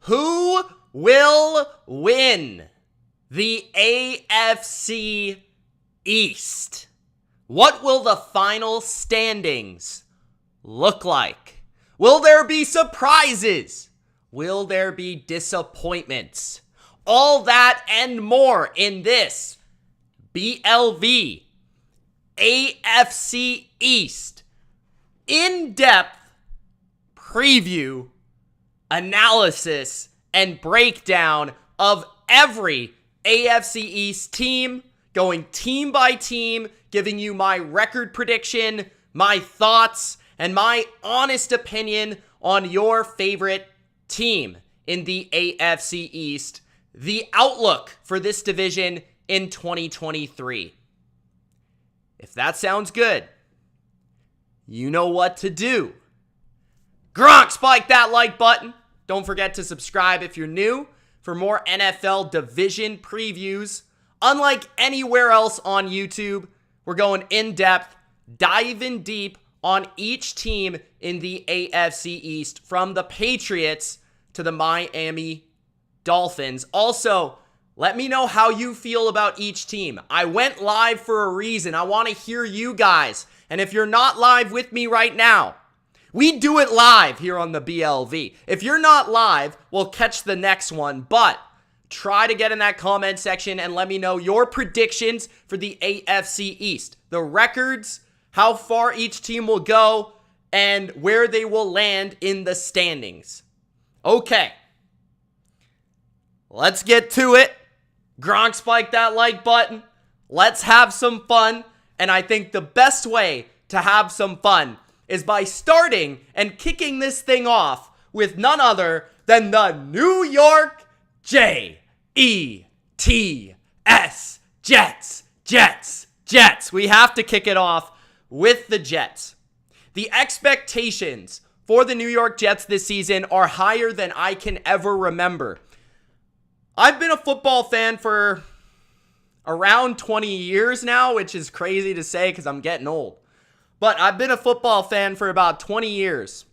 Who will win the AFC East? What will the final standings look like? Will there be surprises? Will there be disappointments? All that and more in this BLV AFC East in-depth preview, analysis, and breakdown of every AFC East team, going team by team, giving you my record prediction, my thoughts, and my honest opinion on your favorite team in the AFC East, the outlook for this division in 2023. If that sounds good, you know what to do. Gronk, spike that like button. Don't forget to subscribe if you're new for more NFL division previews. Unlike anywhere else on YouTube, we're going in-depth, diving deep on each team in the AFC East, from the Patriots to the Miami Dolphins. Also, let me know how you feel about each team. I went live for a reason. I want to hear you guys. And if you're not live with me right now, we do it live here on the BLV. If you're not live, we'll catch the next one. But try to get in that comment section and let me know your predictions for the AFC East. The records, how far each team will go, and where they will land in the standings. Okay. Let's get to it. Gronk, spike that like button. Let's have some fun. And I think the best way to have some fun is by starting and kicking this thing off with none other than the New York Jets. Jets. We have to kick it off with the Jets. The expectations for the New York Jets this season are higher than I can ever remember. I've been a football fan for around 20 years now, which is crazy to say because I'm getting old. But I've been a football fan for about 20 years.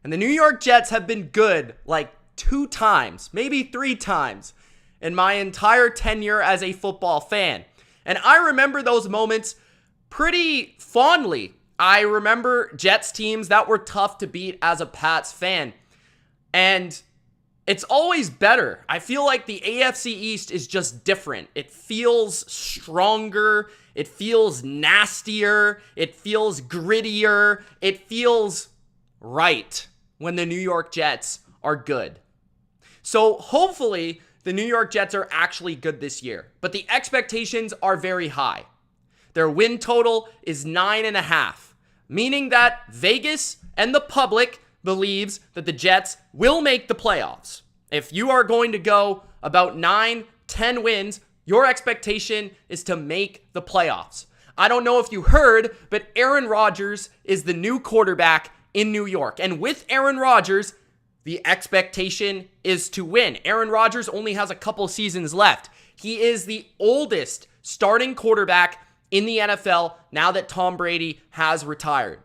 And the New York Jets have been good like 2 times, maybe 3 times in my entire tenure as a football fan. And I remember those moments pretty fondly. I remember Jets teams that were tough to beat as a Pats fan. And it's always better. I feel like the AFC East is just different. It feels stronger. It feels nastier. It feels grittier. It feels right when the New York Jets are good. So hopefully the New York Jets are actually good this year. But the expectations are very high. Their win total is 9.5, meaning that Vegas and the public believes that the Jets will make the playoffs. If you are going to go about 9-10 wins, your expectation is to make the playoffs. I don't know if you heard, but Aaron Rodgers is the new quarterback in New York. And with Aaron Rodgers, the expectation is to win. Aaron Rodgers only has a couple seasons left. He is the oldest starting quarterback in the NFL now that Tom Brady has retired.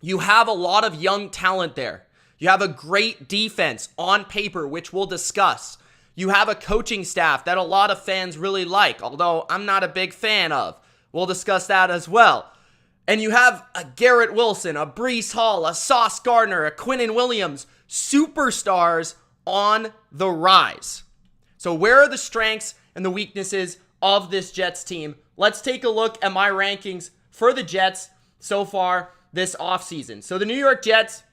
You have a lot of young talent there. You have a great defense on paper, which we'll discuss. You have a coaching staff that a lot of fans really like, although I'm not a big fan of. We'll discuss that as well. And you have a Garrett Wilson, a Breece Hall, a Sauce Gardner, a Quinnen Williams, superstars on the rise. So where are the strengths and the weaknesses of this Jets team? Let's take a look at my rankings for the Jets so far this offseason. So the New York Jets,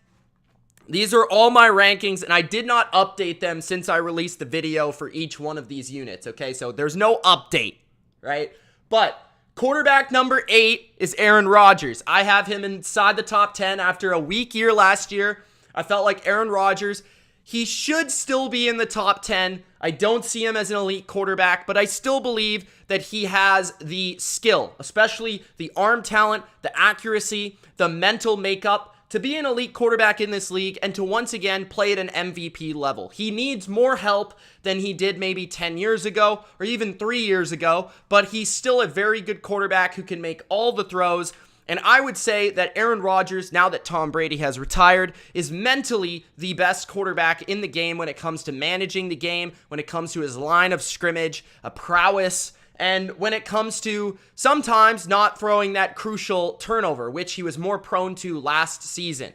these are all my rankings, and I did not update them since I released the video for each one of these units, okay? So there's no update, right? But quarterback number 8 is Aaron Rodgers. I have him inside the top 10 after a weak year last year. I felt like Aaron Rodgers, he should still be in the top 10. I don't see him as an elite quarterback, but I still believe that he has the skill, especially the arm talent, the accuracy, the mental makeup to be an elite quarterback in this league and to once again play at an MVP level. He needs more help than he did maybe 10 years ago or even 3 years ago, but he's still a very good quarterback who can make all the throws And I would say that Aaron Rodgers, now that Tom Brady has retired, is mentally the best quarterback in the game when it comes to managing the game, when it comes to his line of scrimmage, a prowess, and when it comes to sometimes not throwing that crucial turnover, which he was more prone to last season.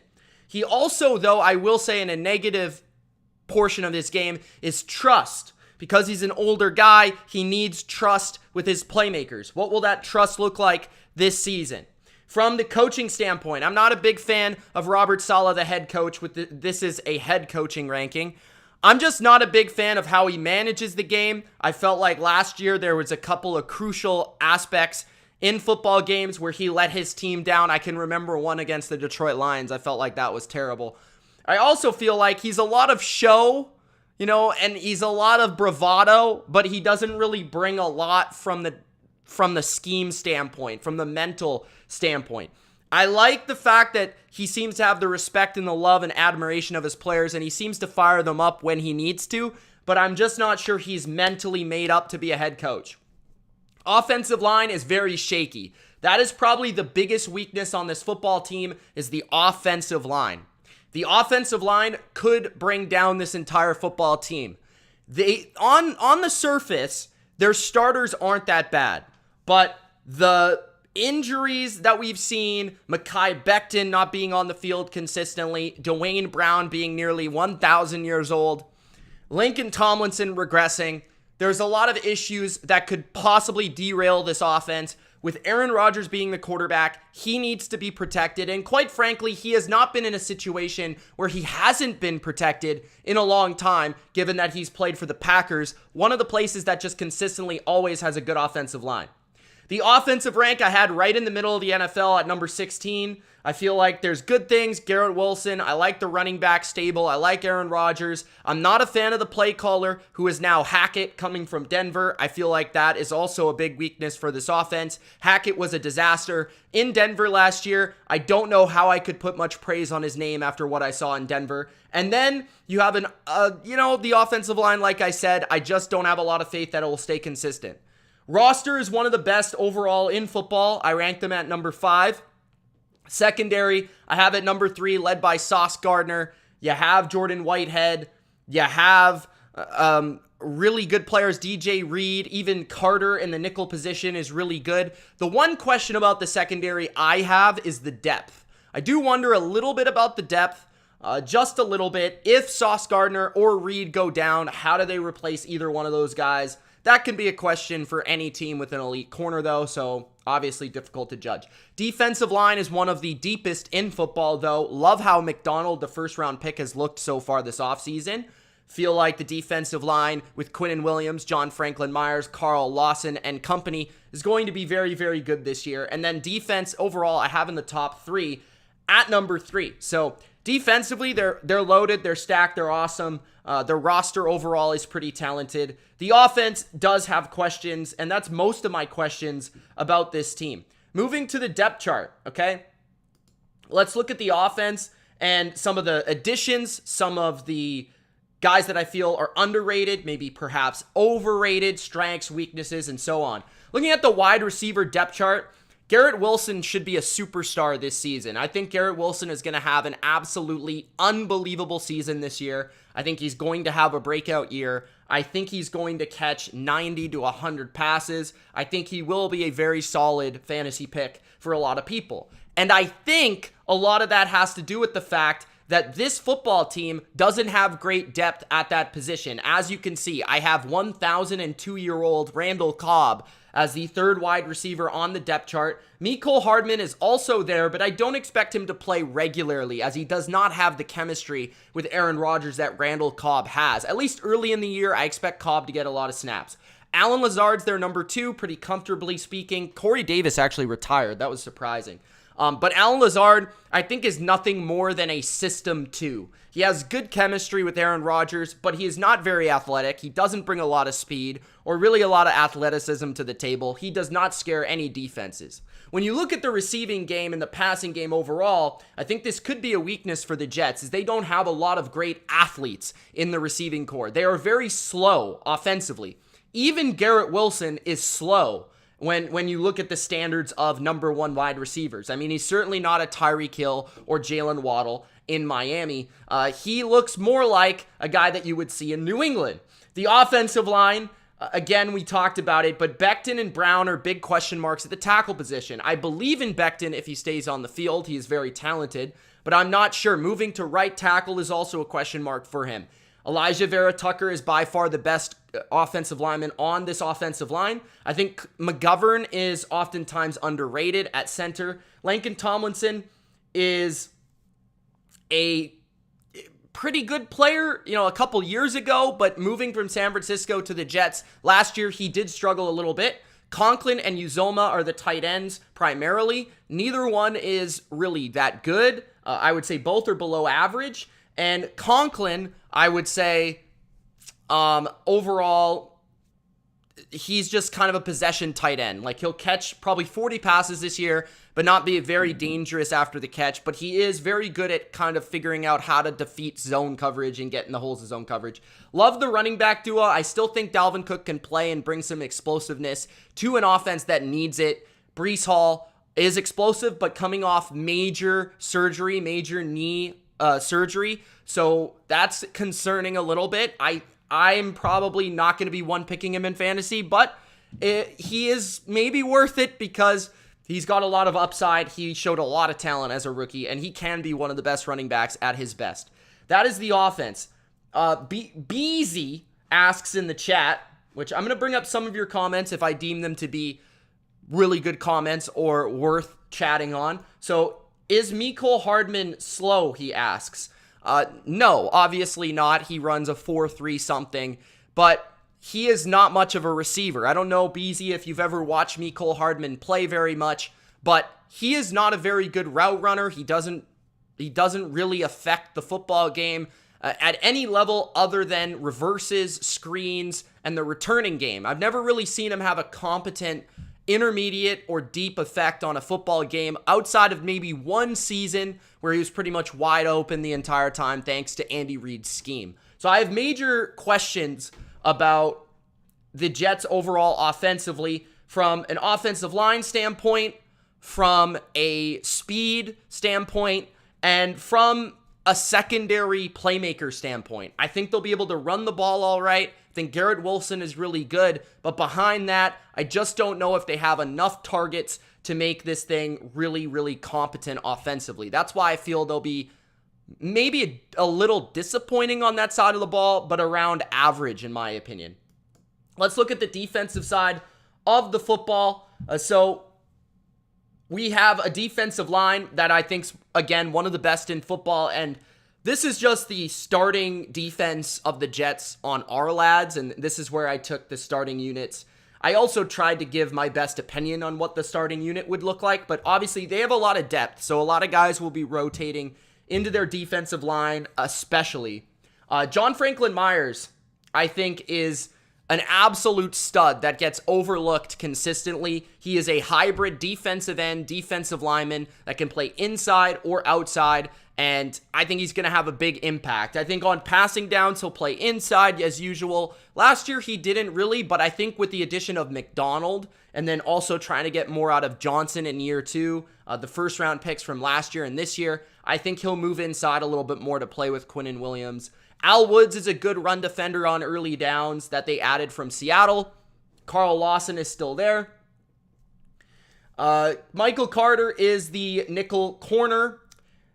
He also, though, I will say in a negative portion of this game, is trust. Because he's an older guy, he needs trust with his playmakers. What will that trust look like this season? From the coaching standpoint, I'm not a big fan of Robert Saleh, the head coach. This is a head coaching ranking. I'm just not a big fan of how he manages the game. I felt like last year there was a couple of crucial aspects in football games where he let his team down. I can remember one against the Detroit Lions. I felt like that was terrible. I also feel like he's a lot of show, and he's a lot of bravado, but he doesn't really bring a lot from the scheme standpoint, from the mental standpoint. I like the fact that he seems to have the respect and the love and admiration of his players, and he seems to fire them up when he needs to, but I'm just not sure he's mentally made up to be a head coach. Offensive line is very shaky. That is probably the biggest weakness on this football team, is the offensive line. The offensive line could bring down this entire football team. On the surface, their starters aren't that bad, but the injuries that we've seen, Mekhi Becton not being on the field consistently, Dwayne Brown being nearly 1,000 years old, Lincoln Tomlinson regressing, there's a lot of issues that could possibly derail this offense. With Aaron Rodgers being the quarterback, he needs to be protected. And quite frankly, he has not been in a situation where he hasn't been protected in a long time, given that he's played for the Packers, one of the places that just consistently always has a good offensive line. The offensive rank I had right in the middle of the NFL at number 16. I feel like there's good things. Garrett Wilson. I like the running back stable. I like Aaron Rodgers. I'm not a fan of the play caller, who is now Hackett coming from Denver. I feel like that is also a big weakness for this offense. Hackett was a disaster in Denver last year. I don't know how I could put much praise on his name after what I saw in Denver. And then you have the offensive line, like I said, I just don't have a lot of faith that it will stay consistent. Roster is one of the best overall in football. I ranked them at number 5. Secondary, I have at number 3, led by Sauce Gardner. You have Jordan Whitehead. You have really good players, DJ Reed. Even Carter in the nickel position is really good. The one question about the secondary I have is the depth. I do wonder a little bit about the depth, just a little bit. If Sauce Gardner or Reed go down, how do they replace either one of those guys? That can be a question for any team with an elite corner, though, so obviously difficult to judge. Defensive line is one of the deepest in football, though. Love how McDonald, the first-round pick, has looked so far this offseason. Feel like the defensive line with Quinnen Williams, John Franklin Myers, Carl Lawson, and company is going to be very, very good this year. And then defense overall, I have in the top 3 at number 3. So defensively, they're loaded, they're stacked, they're awesome. Their roster overall is pretty talented. The offense does have questions, and that's most of my questions about this team. Moving to the depth chart, okay? Let's look at the offense and some of the additions, some of the guys that I feel are underrated, maybe perhaps overrated, strengths, weaknesses, and so on. Looking at the wide receiver depth chart, Garrett Wilson should be a superstar this season. I think Garrett Wilson is going to have an absolutely unbelievable season this year. I think he's going to have a breakout year. I think he's going to catch 90 to 100 passes. I think he will be a very solid fantasy pick for a lot of people. And I think a lot of that has to do with the fact that this football team doesn't have great depth at that position. As you can see, I have 1,002-year-old Randall Cobb as the 3rd wide receiver on the depth chart. Mecole Hardman is also there, but I don't expect him to play regularly, as he does not have the chemistry with Aaron Rodgers that Randall Cobb has. At least early in the year, I expect Cobb to get a lot of snaps. Allen Lazard's their number 2, pretty comfortably speaking. Corey Davis actually retired. That was surprising. But Allen Lazard, I think, is nothing more than a system 2. He has good chemistry with Aaron Rodgers, but he is not very athletic. He doesn't bring a lot of speed or really a lot of athleticism to the table. He does not scare any defenses. When you look at the receiving game and the passing game overall, I think this could be a weakness for the Jets, as they don't have a lot of great athletes in the receiving core. They are very slow offensively. Even Garrett Wilson is slow. when you look at the standards of number one wide receivers. I mean, he's certainly not a Tyreek Hill or Jalen Waddle in Miami. He looks more like a guy that you would see in New England. The offensive line, again, we talked about it, but Becton and Brown are big question marks at the tackle position. I believe in Becton if he stays on the field. He is very talented, but I'm not sure. Moving to right tackle is also a question mark for him. Elijah Vera Tucker is by far the best offensive lineman on this offensive line. I think McGovern is oftentimes underrated at center. Laken Tomlinson is a pretty good player, a couple years ago, but moving from San Francisco to the Jets last year, he did struggle a little bit. Conklin and Uzoma are the tight ends primarily. Neither one is really that good. I would say both are below average. And Conklin, I would say, overall, he's just kind of a possession tight end. Like, he'll catch probably 40 passes this year, but not be very dangerous after the catch. But he is very good at kind of figuring out how to defeat zone coverage and get in the holes of zone coverage. Love the running back duo. I still think Dalvin Cook can play and bring some explosiveness to an offense that needs it. Breece Hall is explosive, but coming off major surgery, major knee surgery. So that's concerning a little bit. I'm probably not going to be one picking him in fantasy, but he is maybe worth it because he's got a lot of upside. He showed a lot of talent as a rookie, and he can be one of the best running backs at his best. That is the offense. Beezy asks in the chat, which I'm going to bring up some of your comments if I deem them to be really good comments or worth chatting on. So, is Mecole Hardman slow, he asks. No, obviously not. He runs a 4.3 something, but he is not much of a receiver. I don't know, Beezy, if you've ever watched Mecole Hardman play very much, but he is not a very good route runner. He doesn't really affect the football game at any level other than reverses, screens, and the returning game. I've never really seen him have a competent intermediate or deep effect on a football game outside of maybe one season where he was pretty much wide open the entire time thanks to Andy Reid's scheme. So I have major questions about the Jets overall offensively from an offensive line standpoint, from a speed standpoint, and from a secondary playmaker standpoint. I think they'll be able to run the ball all right. I think Garrett Wilson is really good, but behind that, I just don't know if they have enough targets to make this thing really, really competent offensively. That's why I feel they'll be maybe a little disappointing on that side of the ball, but around average in my opinion. Let's look at the defensive side of the football. So we have a defensive line that I think's, again, one of the best in football, and this is just the starting defense of the Jets on our lads, and this is where I took the starting units. I also tried to give my best opinion on what the starting unit would look like, but obviously they have a lot of depth, so a lot of guys will be rotating into their defensive line, especially. John Franklin Myers, I think, is an absolute stud that gets overlooked consistently. He is a hybrid defensive end, defensive lineman that can play inside or outside, and I think he's going to have a big impact. I think on passing downs, he'll play inside as usual. Last year, he didn't really, but I think with the addition of McDonald and then also trying to get more out of Johnson in year two, the first-round picks from last year and this year, I think he'll move inside a little bit more to play with Quinnen Williams. Al Woods is a good run defender on early downs that they added from Seattle. Carl Lawson is still there. Michael Carter is the nickel corner.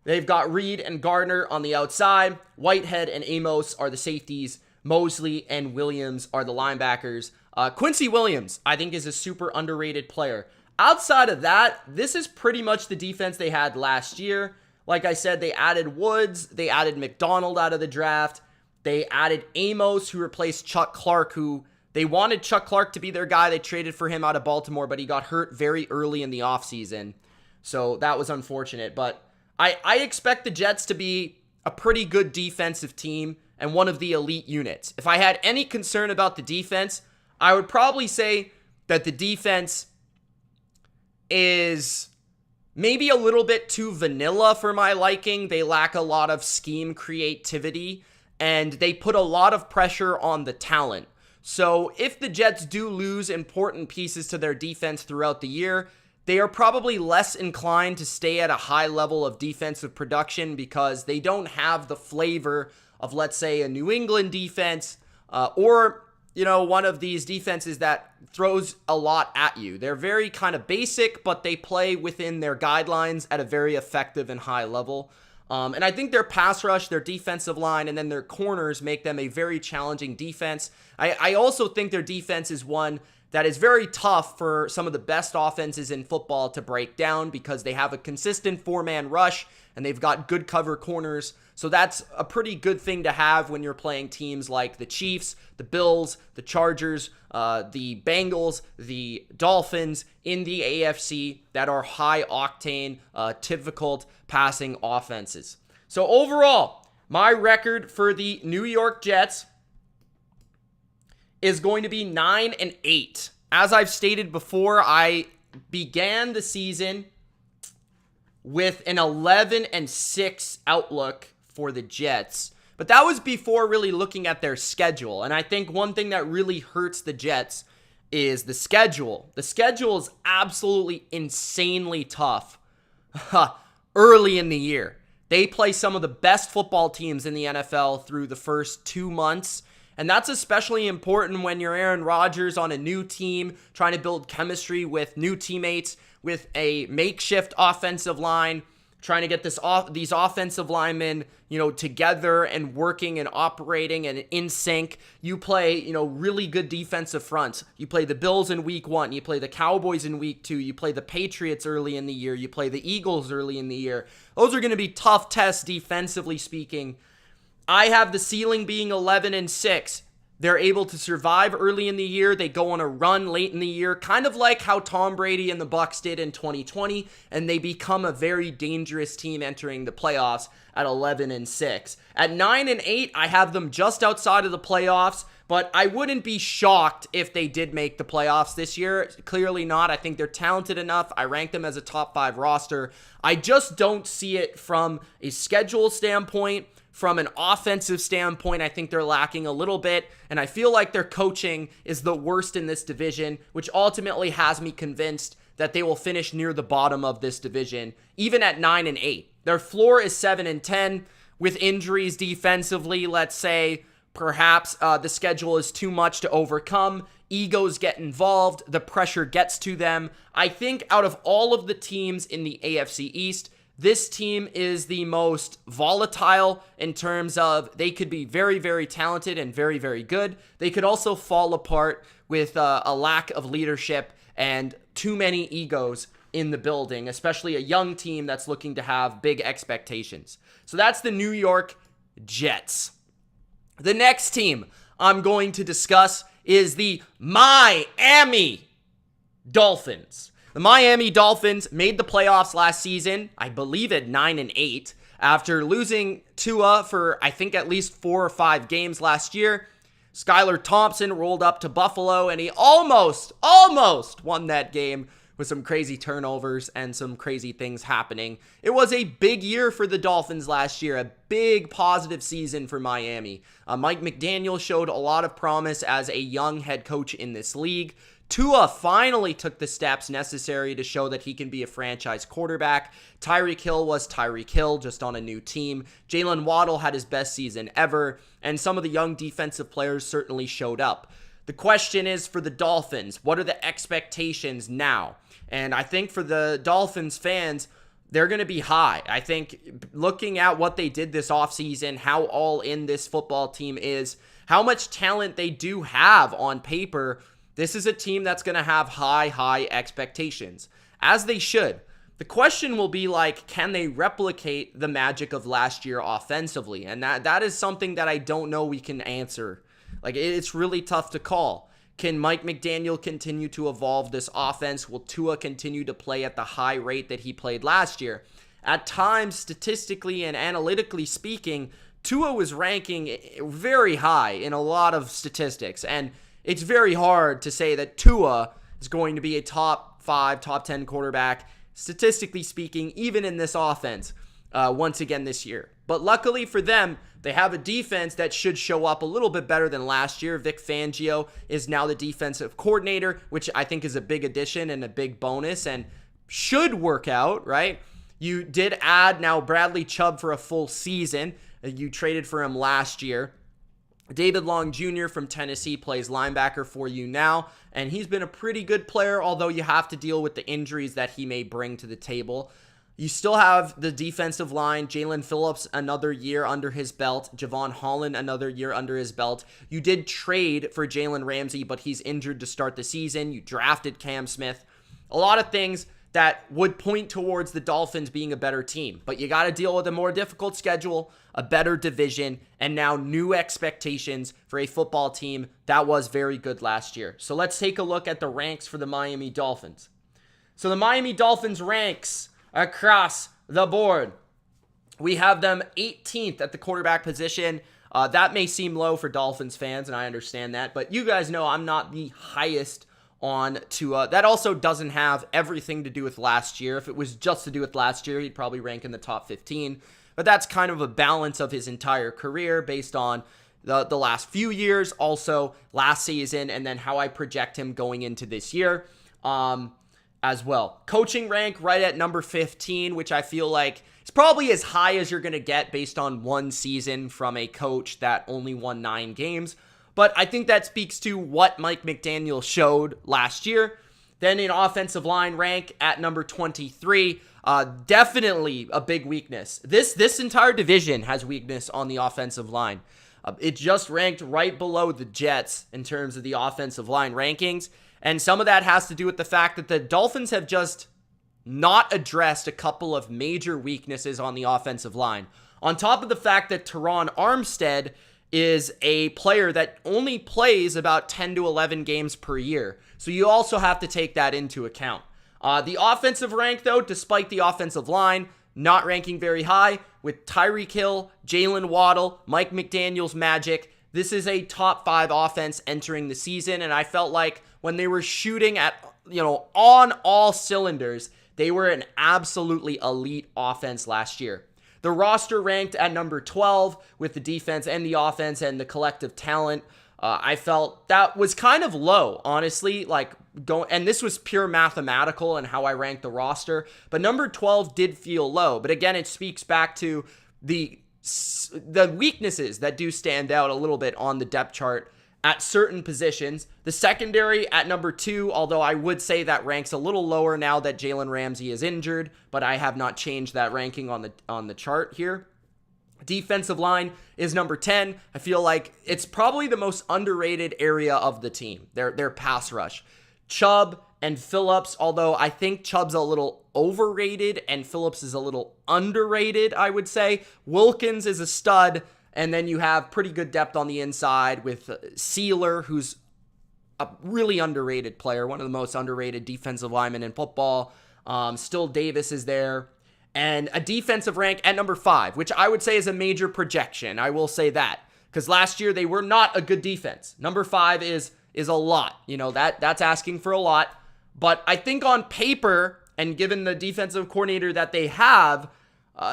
They've got Reed and Gardner on the outside. Whitehead and Amos are the safeties. Mosley and Williams are the linebackers. Quincy Williams, I think, is a super underrated player. Outside of that, this is pretty much the defense they had last year. Like I said, they added Woods. They added McDonald out of the draft. They added Amos, who replaced Chuck Clark, who they wanted Chuck Clark to be their guy. They traded for him out of Baltimore, but he got hurt very early in the offseason. So that was unfortunate. But I expect the Jets to be a pretty good defensive team and one of the elite units. If I had any concern about the defense, I would probably say that the defense is maybe a little bit too vanilla for my liking. They lack a lot of scheme creativity, and they put a lot of pressure on the talent. So if the Jets do lose important pieces to their defense throughout the year, they are probably less inclined to stay at a high level of defensive production because they don't have the flavor of, let's say, a New England defense or one of these defenses that throws a lot at you. They're very kind of basic, but they play within their guidelines at a very effective and high level. And I think their pass rush, their defensive line, and then their corners make them a very challenging defense. I also think their defense is one that is very tough for some of the best offenses in football to break down because they have a consistent four-man rush and they've got good cover corners. So that's a pretty good thing to have when you're playing teams like the Chiefs, the Bills, the Chargers, the Bengals, the Dolphins in the AFC that are high-octane, difficult passing offenses. So overall, my record for the New York Jets is going to be 9-8. As I've stated before, I began the season with an 11-6 outlook for the Jets, but that was before really looking at their schedule. And I think one thing that really hurts the Jets is the schedule. The schedule is absolutely insanely tough early in the year. They play some of the best football teams in the NFL through the first 2 months. And that's especially important when you're Aaron Rodgers on a new team, trying to build chemistry with new teammates, with a makeshift offensive line, trying to get these offensive linemen, together and working and operating and in sync. You play, really good defensive fronts. You play the Bills in week 1. You play the Cowboys in week 2. You play the Patriots early in the year. You play the Eagles early in the year. Those are going to be tough tests defensively speaking. I have the ceiling being 11-6. They're able to survive early in the year. They go on a run late in the year, kind of like how Tom Brady and the Bucs did in 2020, and they become a very dangerous team entering the playoffs at 11-6. At 9-8, I have them just outside of the playoffs, but I wouldn't be shocked if they did make the playoffs this year. Clearly not. I think they're talented enough. I rank them as a top 5 roster. I just don't see it from a schedule standpoint. From an offensive standpoint, I think they're lacking a little bit, and I feel like their coaching is the worst in this division, which ultimately has me convinced that they will finish near the bottom of this division, even at 9-8. Their floor is 7-10 with injuries defensively. Let's say perhaps the schedule is too much to overcome. Egos get involved. The pressure gets to them. I think out of all of the teams in the AFC East, this team is the most volatile in terms of they could be very, very talented and very, very good. They could also fall apart with a lack of leadership and too many egos in the building, especially a young team that's looking to have big expectations. So that's the New York Jets. The next team I'm going to discuss is the Miami Dolphins. The Miami Dolphins made the playoffs last season, I believe at 9-8, after losing Tua for I think at least 4 or 5 games last year. Skylar Thompson rolled up to Buffalo and he almost won that game with some crazy turnovers and some crazy things happening. It was a big year for the Dolphins last year, a big positive season for Miami. Mike McDaniel showed a lot of promise as a young head coach in this league. Tua finally took the steps necessary to show that he can be a franchise quarterback. Tyreek Hill was Tyreek Hill, just on a new team. Jalen Waddle had his best season ever, and some of the young defensive players certainly showed up. The question is for the Dolphins, what are the expectations now? And I think for the Dolphins fans, they're going to be high. I think looking at what they did this offseason, how all in this football team is, how much talent they do have on paper, this is a team that's going to have high expectations, as they should. The question will be can they replicate the magic of last year offensively? And that is something that I don't know we can answer. It's really tough to call. Can Mike McDaniel continue to evolve this offense? Will Tua continue to play at the high rate that he played last year? At times, statistically and analytically speaking, Tua was ranking very high in a lot of statistics, and it's very hard to say that Tua is going to be a top 5, top 10 quarterback, statistically speaking, even in this offense, once again this year. But luckily for them, they have a defense that should show up a little bit better than last year. Vic Fangio is now the defensive coordinator, which I think is a big addition and a big bonus and should work out, right? You did add now Bradley Chubb for a full season. You traded for him last year. David Long Jr. from Tennessee plays linebacker for you now, and he's been a pretty good player, although you have to deal with the injuries that he may bring to the table. You still have the defensive line, Jalen Phillips, another year under his belt. Javon Holland, another year under his belt. You did trade for Jalen Ramsey, but he's injured to start the season. You drafted Cam Smith. A lot of things that would point towards the Dolphins being a better team. But you got to deal with a more difficult schedule, a better division, and now new expectations for a football team that was very good last year. So let's take a look at the ranks for the Miami Dolphins. So the Miami Dolphins ranks across the board. We have them 18th at the quarterback position. That may seem low for Dolphins fans, and I understand that. But you guys know I'm not the highest on Tua. That also doesn't have everything to do with last year. If it was just to do with last year, he'd probably rank in the top 15. But that's kind of a balance of his entire career based on the last few years, also last season, and then how I project him going into this year as well. Coaching rank right at number 15, which I feel like is probably as high as you're going to get based on one season from a coach that only won 9 games. But I think that speaks to what Mike McDaniel showed last year. Then in offensive line rank at number 23, definitely a big weakness. This entire division has weakness on the offensive line. It just ranked right below the Jets in terms of the offensive line rankings. And some of that has to do with the fact that the Dolphins have just not addressed a couple of major weaknesses on the offensive line. On top of the fact that Teron Armstead is a player that only plays about 10 to 11 games per year. So you also have to take that into account. The offensive rank, though, despite the offensive line not ranking very high, with Tyreek Hill, Jalen Waddle, Mike McDaniel's magic, this is a top 5 offense entering the season, and I felt like when they were shooting at, on all cylinders, they were an absolutely elite offense last year. The roster ranked at number 12 with the defense and the offense and the collective talent. I felt that was kind of low, honestly. And this was pure mathematical and how I ranked the roster. But number 12 did feel low. But again, it speaks back to the weaknesses that do stand out a little bit on the depth chart at certain positions. The secondary at number 2, although I would say that ranks a little lower now that Jalen Ramsey is injured, but I have not changed that ranking on the chart here. Defensive line is number 10. I feel like it's probably the most underrated area of the team, their pass rush. Chubb and Phillips, although I think Chubb's a little overrated and Phillips is a little underrated, I would say. Wilkins is a stud. And then you have pretty good depth on the inside with Sealer, who's a really underrated player, one of the most underrated defensive linemen in football. Still Davis is there. And a defensive rank at number 5, which I would say is a major projection. I will say that. Because last year they were not a good defense. Number 5 is a lot. That's asking for a lot. But I think on paper, and given the defensive coordinator that they have,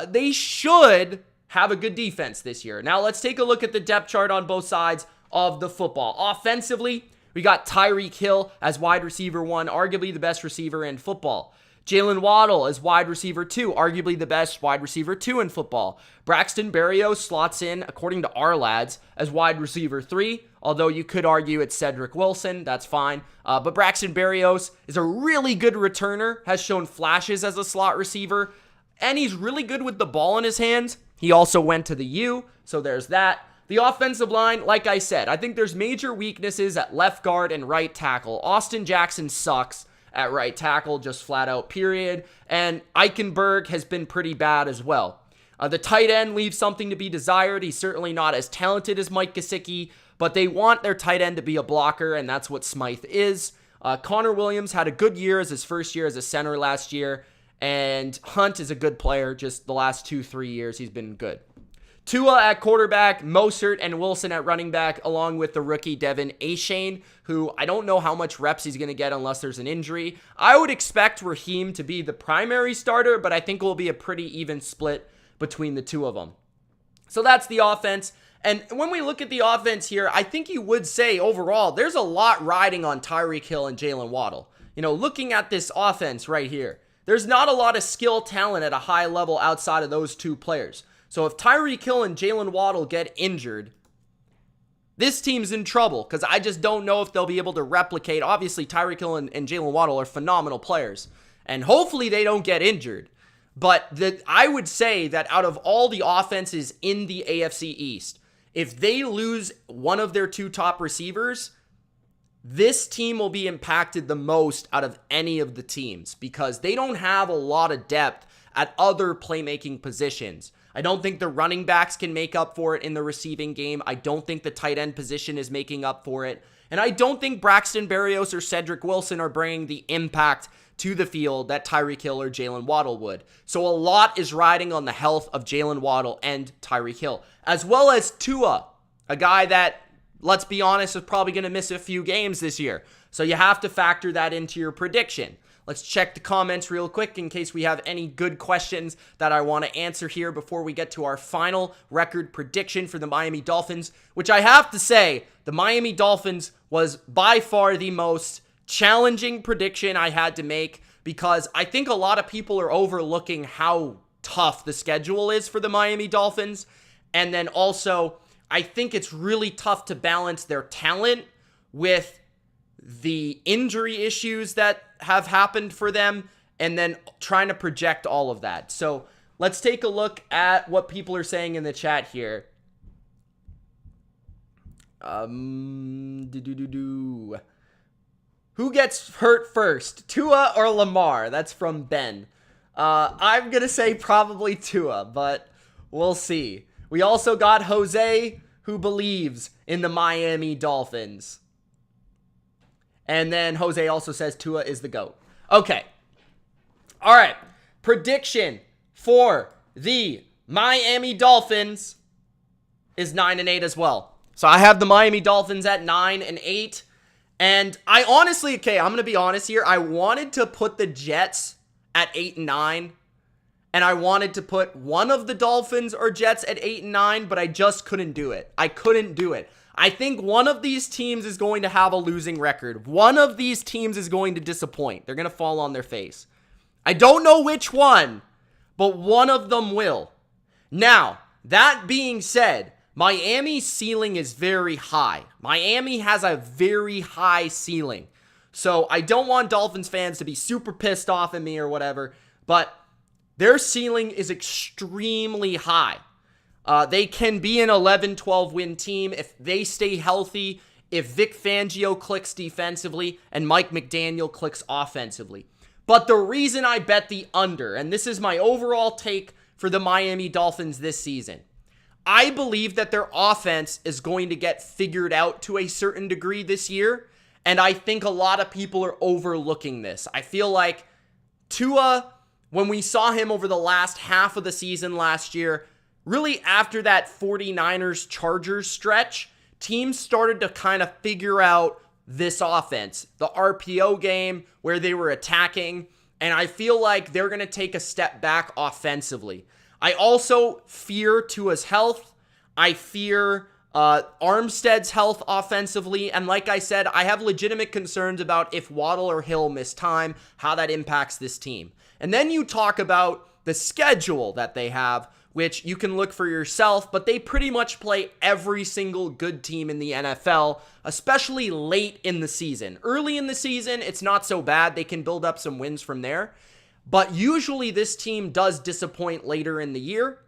they should have a good defense this year. Now let's take a look at the depth chart on both sides of the football. Offensively, we got Tyreek Hill as wide receiver 1, arguably the best receiver in football. Jalen Waddle as wide receiver 2, arguably the best wide receiver 2 in football. Braxton Berrios slots in, according to our lads, as wide receiver 3, although you could argue it's Cedric Wilson, that's fine. But Braxton Berrios is a really good returner, has shown flashes as a slot receiver, and he's really good with the ball in his hands. He also went to the U, so there's that. The offensive line, like I said, I think there's major weaknesses at left guard and right tackle. Austin Jackson sucks at right tackle, just flat out, period. And Eichenberg has been pretty bad as well. The tight end leaves something to be desired. He's certainly not as talented as Mike Gesicki, but they want their tight end to be a blocker, and that's what Smythe is. Connor Williams had a good year as his first year as a center last year. And Hunt is a good player. Just the last 2-3 years, he's been good. Tua at quarterback, Mostert and Wilson at running back, along with the rookie Devin Achane, who I don't know how much reps he's going to get unless there's an injury. I would expect Raheem to be the primary starter, but I think it will be a pretty even split between the two of them. So that's the offense. And when we look at the offense here, I think you would say overall, there's a lot riding on Tyreek Hill and Jalen Waddle. Looking at this offense right here, there's not a lot of skill talent at a high level outside of those two players. So if Tyreek Hill and Jalen Waddle get injured, this team's in trouble because I just don't know if they'll be able to replicate. Obviously, Tyreek Hill and Jalen Waddle are phenomenal players, and hopefully they don't get injured. But I would say that out of all the offenses in the AFC East, if they lose one of their two top receivers, this team will be impacted the most out of any of the teams because they don't have a lot of depth at other playmaking positions. I don't think the running backs can make up for it in the receiving game. I don't think the tight end position is making up for it. And I don't think Braxton Berrios or Cedric Wilson are bringing the impact to the field that Tyreek Hill or Jalen Waddle would. So a lot is riding on the health of Jalen Waddle and Tyreek Hill, as well as Tua, a guy that, let's be honest, is probably going to miss a few games this year. So you have to factor that into your prediction. Let's check the comments real quick in case we have any good questions that I want to answer here before we get to our final record prediction for the Miami Dolphins, which I have to say, the Miami Dolphins was by far the most challenging prediction I had to make because I think a lot of people are overlooking how tough the schedule is for the Miami Dolphins. And then also, I think it's really tough to balance their talent with the injury issues that have happened for them and then trying to project all of that. So let's take a look at what people are saying in the chat here. Who gets hurt first, Tua or Lamar? That's from Ben. I'm going to say probably Tua, but we'll see. We also got Jose, who believes in the Miami Dolphins. And then Jose also says Tua is the GOAT. Okay. All right. Prediction for the Miami Dolphins is 9-8 as well. So I have the Miami Dolphins at 9-8. And I honestly, okay, I'm going to be honest here. I wanted to put the Jets at 8-9. And I wanted to put one of the Dolphins or Jets at 8-9, but I just couldn't do it. I couldn't do it. I think one of these teams is going to have a losing record. One of these teams is going to disappoint. They're going to fall on their face. I don't know which one, but one of them will. Now, that being said, Miami's ceiling is very high. Miami has a very high ceiling. So I don't want Dolphins fans to be super pissed off at me or whatever, but their ceiling is extremely high. They can be an 11-12 win team if they stay healthy, if Vic Fangio clicks defensively, and Mike McDaniel clicks offensively. But the reason I bet the under, and this is my overall take for the Miami Dolphins this season, I believe that their offense is going to get figured out to a certain degree this year, and I think a lot of people are overlooking this. I feel like Tua, when we saw him over the last half of the season last year, really after that 49ers-Chargers stretch, teams started to kind of figure out this offense, the RPO game where they were attacking, and I feel like they're going to take a step back offensively. I also fear Tua's health. I fear Armstead's health offensively, and like I said, I have legitimate concerns about if Waddle or Hill miss time, how that impacts this team. And then you talk about the schedule that they have, which you can look for yourself, but they pretty much play every single good team in the NFL, especially late in the season. Early in the season, it's not so bad. They can build up some wins from there. But usually this team does disappoint later in the year.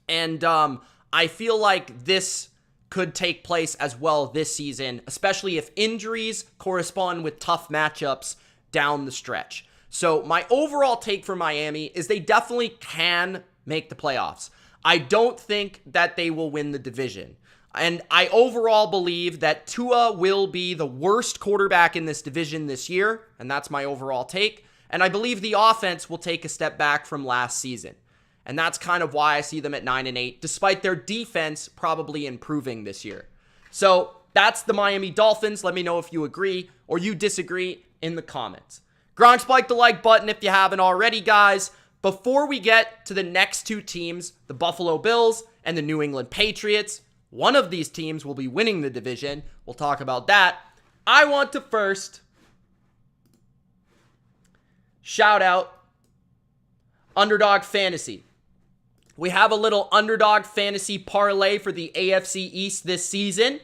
And I feel like this could take place as well this season, especially if injuries correspond with tough matchups down the stretch. So my overall take for Miami is they definitely can make the playoffs. I don't think that they will win the division. And I overall believe that Tua will be the worst quarterback in this division this year, and that's my overall take. And I believe the offense will take a step back from last season. And that's kind of why I see them at 9-8, despite their defense probably improving this year. So that's the Miami Dolphins. Let me know if you agree or you disagree in the comments. Gronk, spike the like button if you haven't already, guys. Before we get to the next two teams, the Buffalo Bills and the New England Patriots. One of these teams will be winning the division. We'll talk about that. I want to first shout out Underdog Fantasy. We have a little Underdog Fantasy parlay for the AFC East this season.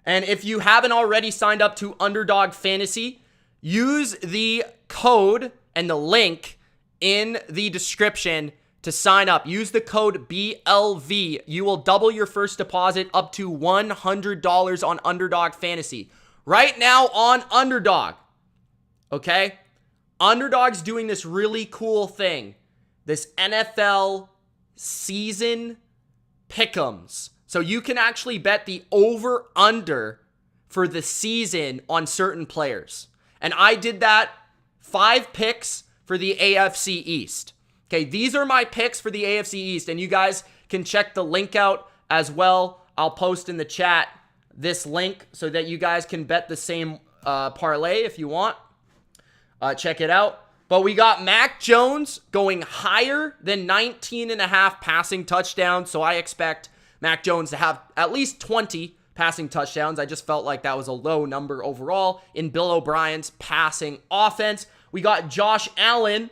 And if you haven't already signed up to Underdog Fantasy, use the code and the link in the description to sign up. Use the code BLV. You will double your first deposit up to $100 on Underdog Fantasy. Right now on Underdog, okay? Underdog's doing this really cool thing. This NFL season pick'ems. So you can actually bet the over-under for the season on certain players. And I did that 5 picks for the AFC East. Okay, these are my picks for the AFC East, and you guys can check the link out as well. I'll post in the chat this link so that you guys can bet the same parlay if you want. Check it out. But we got Mac Jones going higher than 19.5 passing touchdowns, so I expect Mac Jones to have at least 20 passing touchdowns. I just felt like that was a low number overall in Bill O'Brien's passing offense. We got Josh Allen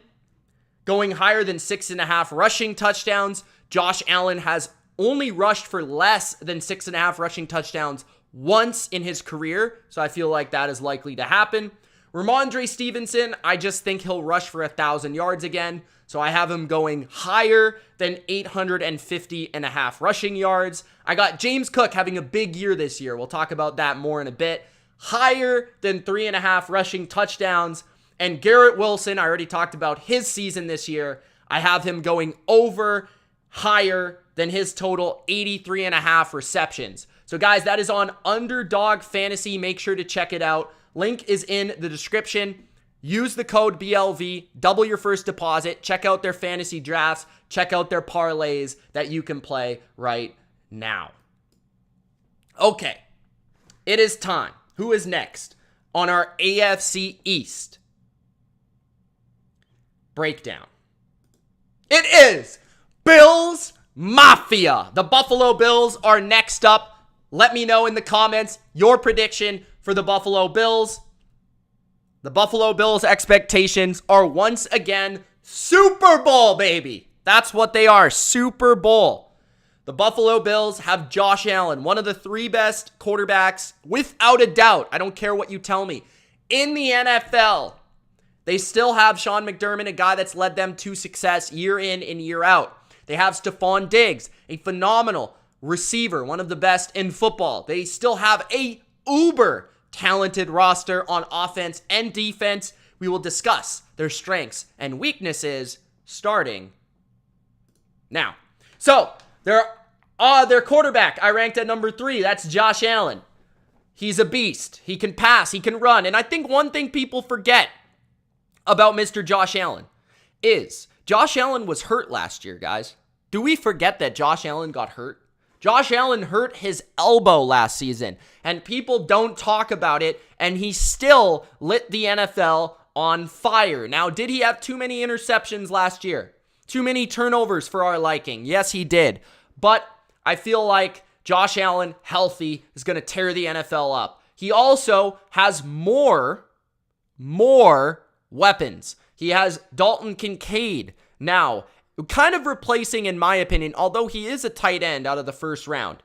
going higher than 6.5 rushing touchdowns. Josh Allen has only rushed for less than 6.5 rushing touchdowns once in his career, so I feel like that is likely to happen. Ramondre Stevenson, I just think he'll rush for 1,000 yards again, so I have him going higher than 850.5 rushing yards. I got James Cook having a big year this year. We'll talk about that more in a bit. Higher than 3.5 rushing touchdowns. And Garrett Wilson, I already talked about his season this year. I have him going over higher than his total 83.5 receptions. So guys, that is on Underdog Fantasy. Make sure to check it out. Link is in the description. Use the code BLV, double your first deposit. Check out their fantasy drafts. Check out their parlays that you can play right now. Okay, it is time. Who is next on our AFC East breakdown? It is Bills Mafia. The Buffalo Bills are next up. Let me know in the comments your prediction for the Buffalo Bills. The Buffalo Bills expectations are once again Super Bowl, baby. That's what they are, Super Bowl. The Buffalo Bills have Josh Allen, one of the 3 best quarterbacks, without a doubt. I don't care what you tell me. In the NFL, they still have Sean McDermott, a guy that's led them to success year in and year out. They have Stephon Diggs, a phenomenal receiver, one of the best in football. They still have a uber talented roster on offense and defense. We will discuss their strengths and weaknesses starting now. So, their quarterback, I ranked at number 3. That's Josh Allen. He's a beast. He can pass. He can run. And I think one thing people forget about Mr. Josh Allen is Josh Allen was hurt last year, guys. Do we forget that Josh Allen got hurt? Josh Allen hurt his elbow last season, and people don't talk about it, and he still lit the NFL on fire. Now, did he have too many interceptions last year? Too many turnovers for our liking? Yes, he did. But I feel like Josh Allen, healthy, is going to tear the NFL up. He also has more weapons. He has Dalton Kincaid now, kind of replacing, in my opinion, although he is a tight end out of the first round,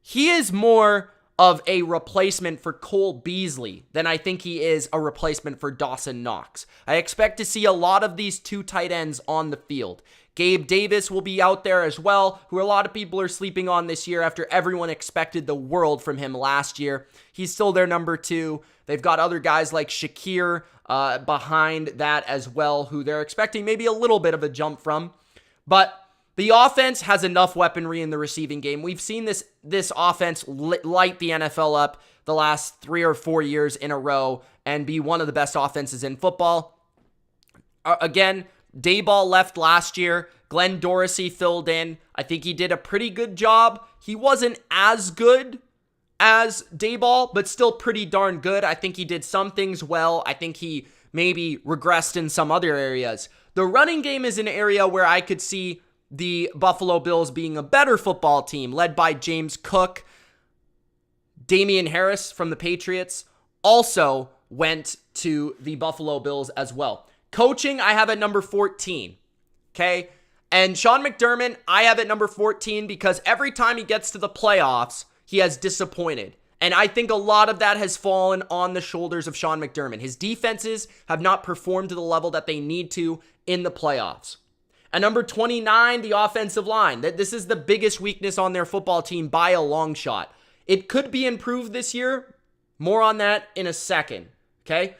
he is more of a replacement for Cole Beasley than I think he is a replacement for Dawson Knox. I expect to see a lot of these 2 tight ends on the field. Gabe Davis will be out there as well, who a lot of people are sleeping on this year after everyone expected the world from him last year. He's still their number 2. They've got other guys like Shakir behind that as well, who they're expecting maybe a little bit of a jump from. But the offense has enough weaponry in the receiving game. We've seen this offense light the NFL up the last 3 or 4 years in a row and be one of the best offenses in football. Again, Dayball left last year. Glenn Dorsey filled in. I think he did a pretty good job. He wasn't as good as Dayball, but still pretty darn good. I think he did some things well. I think he maybe regressed in some other areas. The running game is an area where I could see the Buffalo Bills being a better football team, led by James Cook. Damian Harris from the Patriots also went to the Buffalo Bills as well. Coaching, I have at number 14, okay? And Sean McDermott, I have at number 14 because every time he gets to the playoffs, he has disappointed. And I think a lot of that has fallen on the shoulders of Sean McDermott. His defenses have not performed to the level that they need to in the playoffs. At number 29, the offensive line. This is the biggest weakness on their football team by a long shot. It could be improved this year. More on that in a second, okay?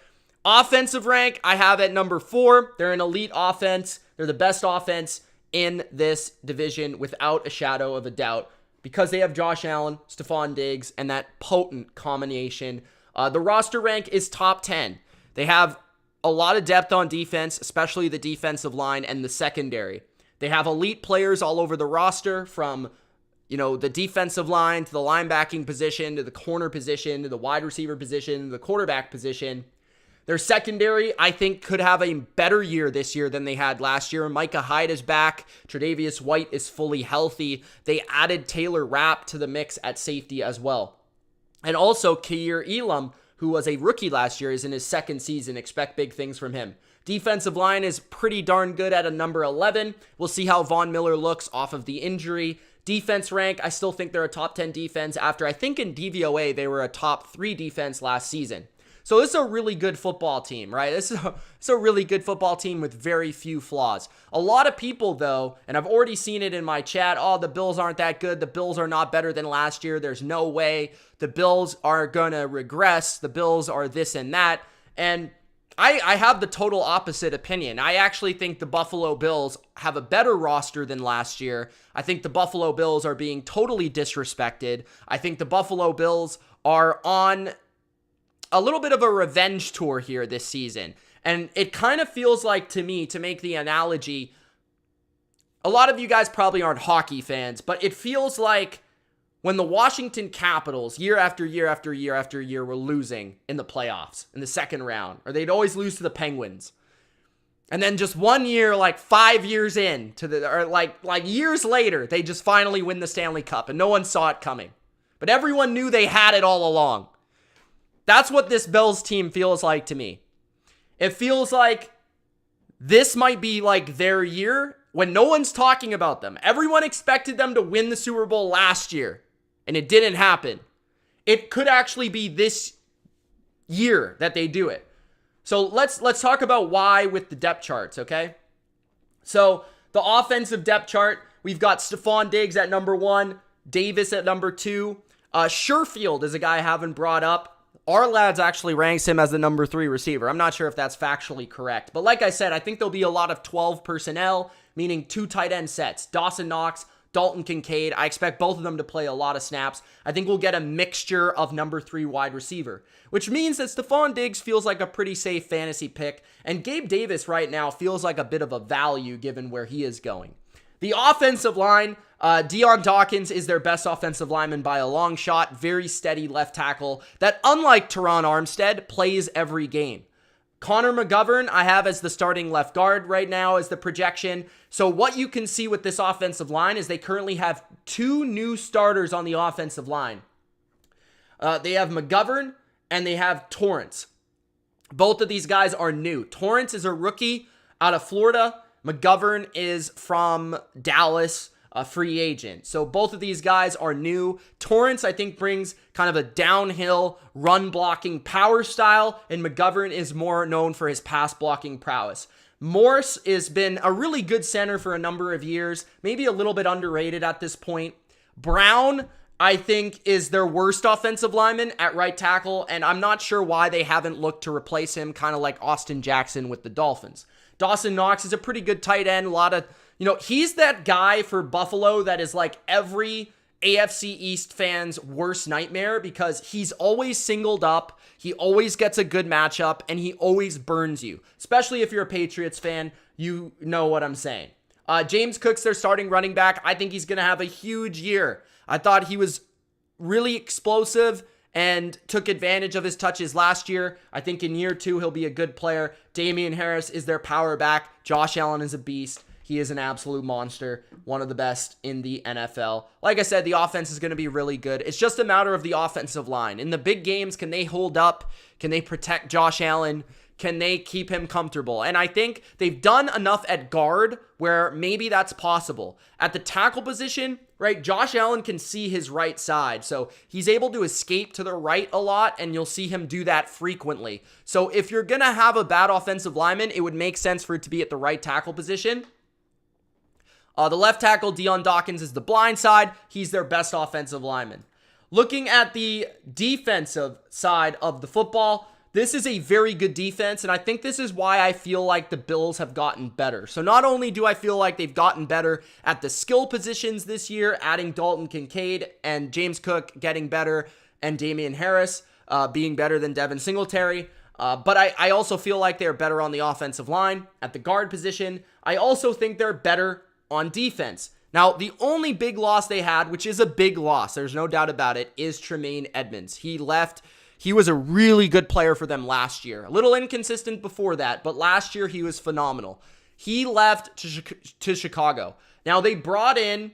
Offensive rank, I have at number 4. They're an elite offense. They're the best offense in this division without a shadow of a doubt because they have Josh Allen, Stephon Diggs, and that potent combination. The roster rank is top 10. They have a lot of depth on defense, especially the defensive line and the secondary. They have elite players all over the roster from, the defensive line to the linebacking position to the corner position to the wide receiver position to the quarterback position. Their secondary, I think, could have a better year this year than they had last year. Micah Hyde is back. Tre'Davious White is fully healthy. They added Taylor Rapp to the mix at safety as well. And also, Ka'ir Elam, who was a rookie last year, is in his second season. Expect big things from him. Defensive line is pretty darn good at a number 11. We'll see how Von Miller looks off of the injury. Defense rank, I still think they're a top 10 defense after I think in DVOA they were a top 3 defense last season. So this is a really good football team, right? This is a really good football team with very few flaws. A lot of people, though, and I've already seen it in my chat, the Bills aren't that good. The Bills are not better than last year. There's no way. The Bills are going to regress. The Bills are this and that. And I have the total opposite opinion. I actually think the Buffalo Bills have a better roster than last year. I think the Buffalo Bills are being totally disrespected. I think the Buffalo Bills are on a little bit of a revenge tour here this season. And it kind of feels like, to me, to make the analogy, a lot of you guys probably aren't hockey fans, but it feels like when the Washington Capitals, year after year after year after year, were losing in the playoffs in the second round, or they'd always lose to the Penguins. And then just one year, like 5 years in, or years later, they just finally win the Stanley Cup, and no one saw it coming. But everyone knew they had it all along. That's what this Bills team feels like to me. It feels like this might be like their year when no one's talking about them. Everyone expected them to win the Super Bowl last year, and it didn't happen. It could actually be this year that they do it. So let's talk about why with the depth charts, okay? So the offensive depth chart, we've got Stephon Diggs at number 1, Davis at number 2. Sherfield is a guy I haven't brought up. Our lads actually ranks him as the number 3 receiver. I'm not sure if that's factually correct. But like I said, I think there'll be a lot of 12 personnel, meaning 2 tight end sets. Dawson Knox, Dalton Kincaid. I expect both of them to play a lot of snaps. I think we'll get a mixture of number 3 wide receiver, which means that Stephon Diggs feels like a pretty safe fantasy pick. And Gabe Davis right now feels like a bit of a value given where he is going. The offensive line, Deion Dawkins is their best offensive lineman by a long shot. Very steady left tackle that, unlike Teron Armstead, plays every game. Connor McGovern, I have as the starting left guard right now as the projection. So what you can see with this offensive line is they currently have 2 new starters on the offensive line. They have McGovern and they have Torrance. Both of these guys are new. Torrance is a rookie out of Florida. McGovern is from Dallas, a free agent. So both of these guys are new. Torrance, I think, brings kind of a downhill run blocking power style, and McGovern is more known for his pass blocking prowess. Morse has been a really good center for a number of years, maybe a little bit underrated at this point. Brown, I think, is their worst offensive lineman at right tackle, and I'm not sure why they haven't looked to replace him, kind of like Austin Jackson with the Dolphins. Dawson Knox is a pretty good tight end. He's that guy for Buffalo that is like every AFC East fan's worst nightmare because he's always singled up, he always gets a good matchup, and he always burns you. Especially if you're a Patriots fan, you know what I'm saying. James Cook's their starting running back. I think he's going to have a huge year. I thought he was really explosive and took advantage of his touches last year. I think in year 2, he'll be a good player. Damian Harris is their power back. Josh Allen is a beast. He is an absolute monster, one of the best in the NFL. Like I said, the offense is going to be really good. It's just a matter of the offensive line. In the big games, can they hold up? Can they protect Josh Allen? Can they keep him comfortable? And I think they've done enough at guard where maybe that's possible. At the tackle position, right, Josh Allen can see his right side. So he's able to escape to the right a lot, and you'll see him do that frequently. So if you're going to have a bad offensive lineman, it would make sense for it to be at the right tackle position. The left tackle, Dion Dawkins, is the blind side. He's their best offensive lineman. Looking at the defensive side of the football, this is a very good defense, and I think this is why I feel like the Bills have gotten better. So not only do I feel like they've gotten better at the skill positions this year, adding Dalton Kincaid and James Cook getting better, and Damian Harris being better than Devin Singletary, but I also feel like they're better on the offensive line at the guard position. I also think they're better on defense. Now, the only big loss they had, which is a big loss, there's no doubt about it, is Tremaine Edmunds. He left. He was a really good player for them last year. A little inconsistent before that, but last year he was phenomenal. He left to Chicago. Now, they brought in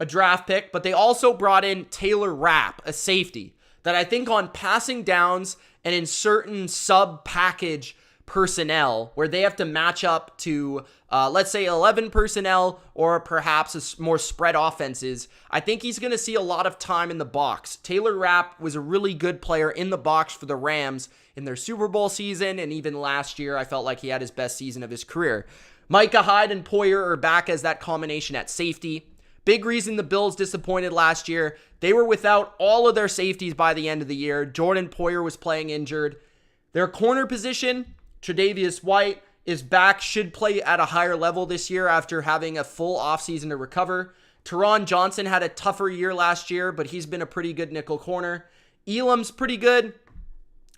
a draft pick, but they also brought in Taylor Rapp, a safety, that I think on passing downs and in certain sub-package personnel where they have to match up to, let's say, 11 personnel or perhaps more spread offenses, I think he's going to see a lot of time in the box. Taylor Rapp was a really good player in the box for the Rams in their Super Bowl season, and even last year, I felt like he had his best season of his career. Micah Hyde and Poyer are back as that combination at safety. Big reason the Bills disappointed last year. They were without all of their safeties by the end of the year. Jordan Poyer was playing injured. Their corner position, Tre'Davious White, is back, should play at a higher level this year after having a full offseason to recover. Teron Johnson had a tougher year last year, but he's been a pretty good nickel corner. Elam's pretty good,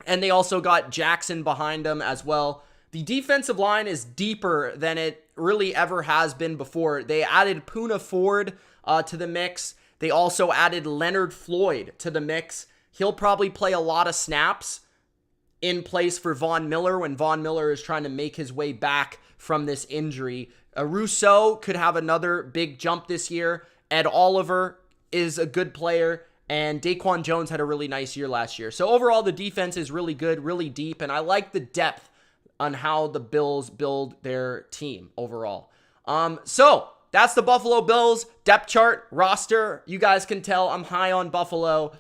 and they also got Jackson behind him as well. The defensive line is deeper than it really ever has been before. They added Poona Ford to the mix. They also added Leonard Floyd to the mix. He'll probably play a lot of snaps in place for Von Miller when Von Miller is trying to make his way back from this injury. Rousseau could have another big jump this year. Ed Oliver is a good player, and Daquan Jones had a really nice year last year. So overall, the defense is really good, really deep, and I like the depth on how the Bills build their team overall. So that's the Buffalo Bills depth chart roster. You guys can tell I'm high on Buffalo.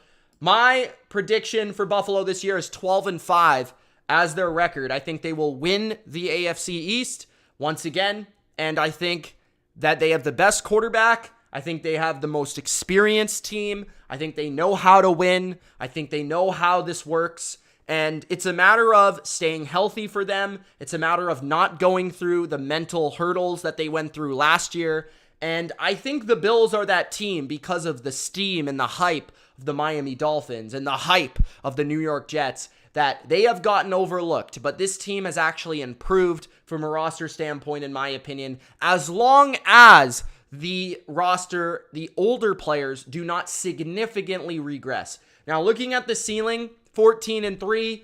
My prediction for Buffalo this year is 12-5 as their record. I think they will win the AFC East once again, and I think that they have the best quarterback. I think they have the most experienced team. I think they know how to win. I think they know how this works, and it's a matter of staying healthy for them. It's a matter of not going through the mental hurdles that they went through last year, and I think the Bills are that team because of the steam and the hype of the Miami Dolphins and the hype of the New York Jets that they have gotten overlooked. But this team has actually improved from a roster standpoint, in my opinion, as long as the roster, the older players, do not significantly regress. Now, looking at the ceiling, 14-3,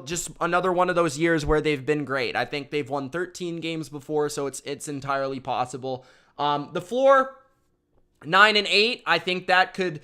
just another one of those years where they've been great. I think they've won 13 games before, so it's entirely possible. The floor, 9-8. I think that could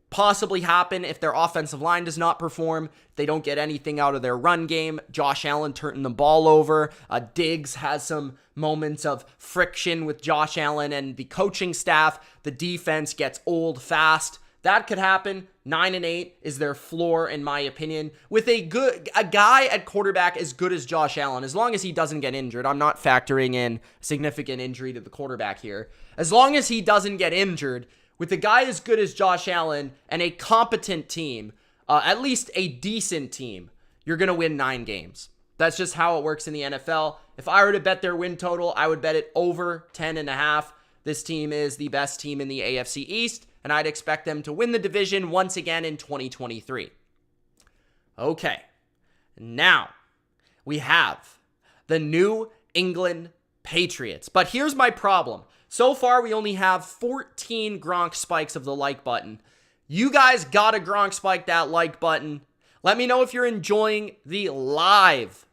possibly happen if their offensive line does not perform. They don't get anything out of their run game. Josh Allen turning the ball over. Diggs has some moments of friction with Josh Allen and the coaching staff. The defense gets old fast. That could happen. 9-8 is their floor, in my opinion. With a guy at quarterback as good as Josh Allen, as long as he doesn't get injured. I'm not factoring in significant injury to the quarterback here. As long as he doesn't get injured, with a guy as good as Josh Allen and a competent team, at least a decent team, you're going to win 9 games. That's just how it works in the NFL. If I were to bet their win total, I would bet it over 10.5. This team is the best team in the AFC East, and I'd expect them to win the division once again in 2023. Okay, now we have the New England Patriots. But here's my problem. So far, we only have 14 Gronk spikes of the like button. You guys gotta Gronk spike that like button. Let me know if you're enjoying the live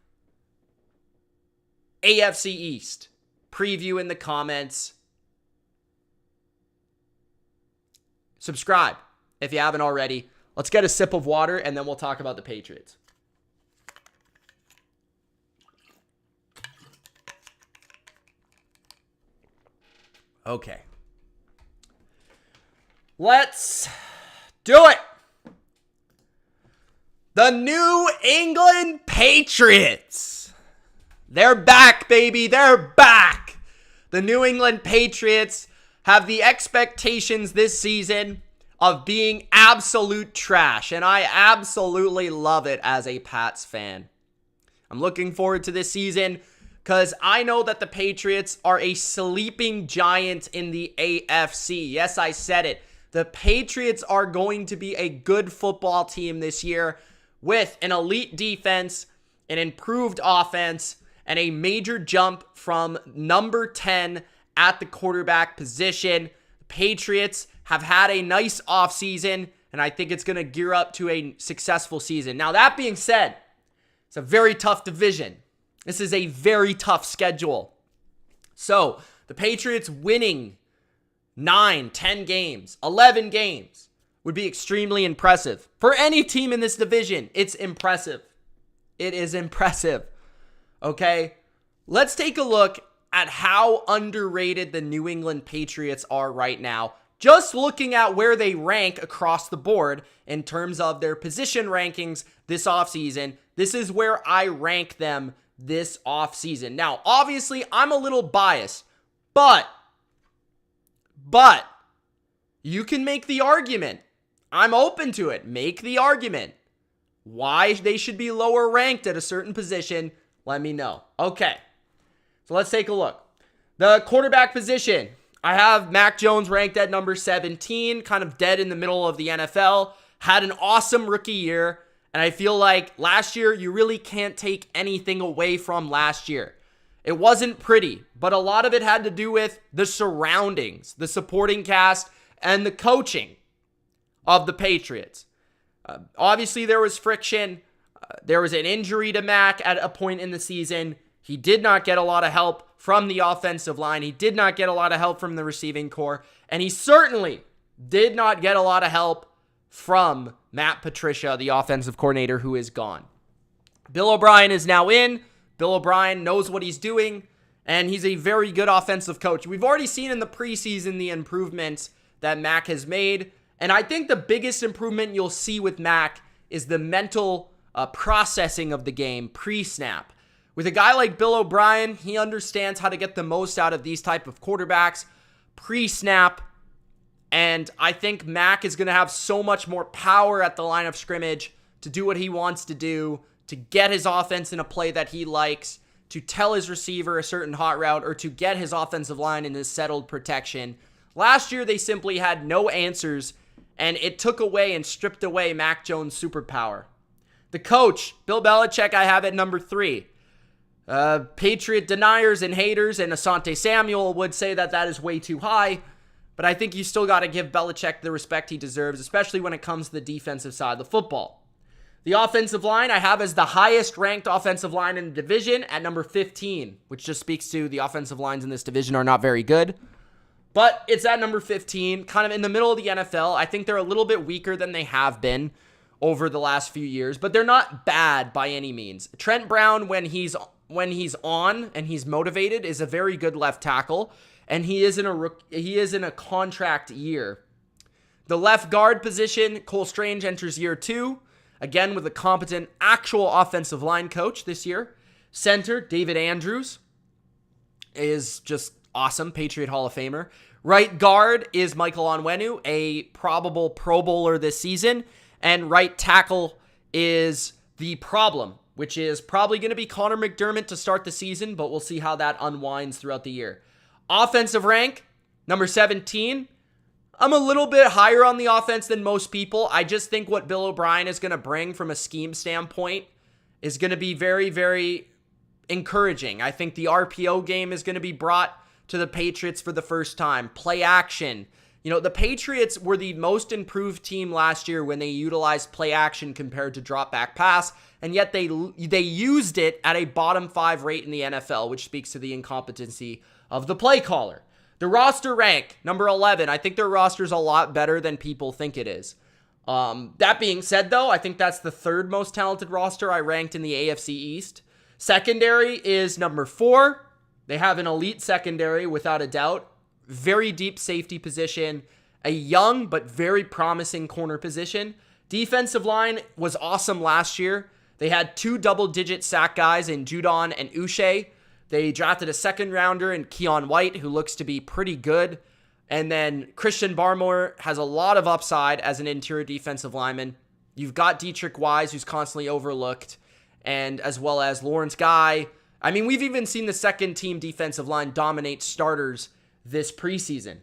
AFC East. preview in the comments. Subscribe if you haven't already. Let's get a sip of water, and then we'll talk about the Patriots. Okay. Let's do it. The New England Patriots. They're back, baby. They're back. The New England Patriots have the expectations this season of being absolute trash, and I absolutely love it as a Pats fan. I'm looking forward to this season because I know that the Patriots are a sleeping giant in the AFC. Yes, I said it. The Patriots are going to be a good football team this year with an elite defense, an improved offense, and a major jump from number 10 at the quarterback position. The Patriots have had a nice offseason, and I think it's going to gear up to a successful season. Now, that being said, it's a very tough division. This is a very tough schedule. So, the Patriots winning 9, 10 games, 11 games would be extremely impressive. For any team in this division, it's impressive. It is impressive. Okay? Let's take a look at how underrated the New England Patriots are right now. Just looking at where they rank across the board in terms of their position rankings this offseason, this is where I rank them this offseason. Now, obviously, I'm a little biased, but you can make the argument. I'm open to it. Make the argument. Why they should be lower ranked at a certain position, let me know. Okay, so let's take a look. The quarterback position, I have Mac Jones ranked at number 17, kind of dead in the middle of the NFL. Had an awesome rookie year, and I feel like last year you really can't take anything away from last year. It wasn't pretty, but a lot of it had to do with the surroundings, the supporting cast, and the coaching of the Patriots. Obviously, there was friction. There was an injury to Mac at a point in the season. He did not get a lot of help from the offensive line. He did not get a lot of help from the receiving corps. And he certainly did not get a lot of help from Matt Patricia, the offensive coordinator, who is gone. Bill O'Brien is now in. Bill O'Brien knows what he's doing, and he's a very good offensive coach. We've already seen in the preseason the improvements that Mac has made, and I think the biggest improvement you'll see with Mac is the mental processing of the game pre-snap. With a guy like Bill O'Brien, he understands how to get the most out of these type of quarterbacks pre-snap, and I think Mac is going to have so much more power at the line of scrimmage to do what he wants to do, to get his offense in a play that he likes, to tell his receiver a certain hot route, or to get his offensive line in his settled protection. Last year, they simply had no answers, and it took away and stripped away Mac Jones' superpower. The coach, Bill Belichick, I have at number 3. Patriot deniers and haters and Asante Samuel would say that that is way too high, but I think you still got to give Belichick the respect he deserves, especially when it comes to the defensive side of the football. The offensive line I have as the highest ranked offensive line in the division at number 15, which just speaks to the offensive lines in this division are not very good. But it's at number 15, kind of in the middle of the NFL. I think they're a little bit weaker than they have been over the last few years, but they're not bad by any means. Trent Brown, when he's on and he's motivated, is a very good left tackle, and he is in a contract year. The left guard position, Cole Strange enters year 2. Again, with a competent actual offensive line coach this year. Center, David Andrews, is just awesome, Patriot Hall of Famer. Right guard is Michael Onwenu, a probable Pro Bowler this season. And right tackle is the problem, which is probably going to be Connor McDermott to start the season, but we'll see how that unwinds throughout the year. Offensive rank, number 17. I'm a little bit higher on the offense than most people. I just think what Bill O'Brien is going to bring from a scheme standpoint is going to be very, very encouraging. I think the RPO game is going to be brought to the Patriots for the first time. Play action. You know, the Patriots were the most improved team last year when they utilized play action compared to drop back pass, and yet they used it at a bottom 5 rate in the NFL, which speaks to the incompetency of the play caller. The roster rank, number 11. I think their roster's a lot better than people think it is. That being said, though, I think that's the third most talented roster I ranked in the AFC East. Secondary is number 4. They have an elite secondary, without a doubt. Very deep safety position. A young but very promising corner position. Defensive line was awesome last year. They had 2 double-digit sack guys in Judon and Uche. They drafted a second rounder in Keon White, who looks to be pretty good. And then Christian Barmore has a lot of upside as an interior defensive lineman. You've got Dietrich Wise, who's constantly overlooked, and as well as Lawrence Guy. I mean, we've even seen the second team defensive line dominate starters this preseason.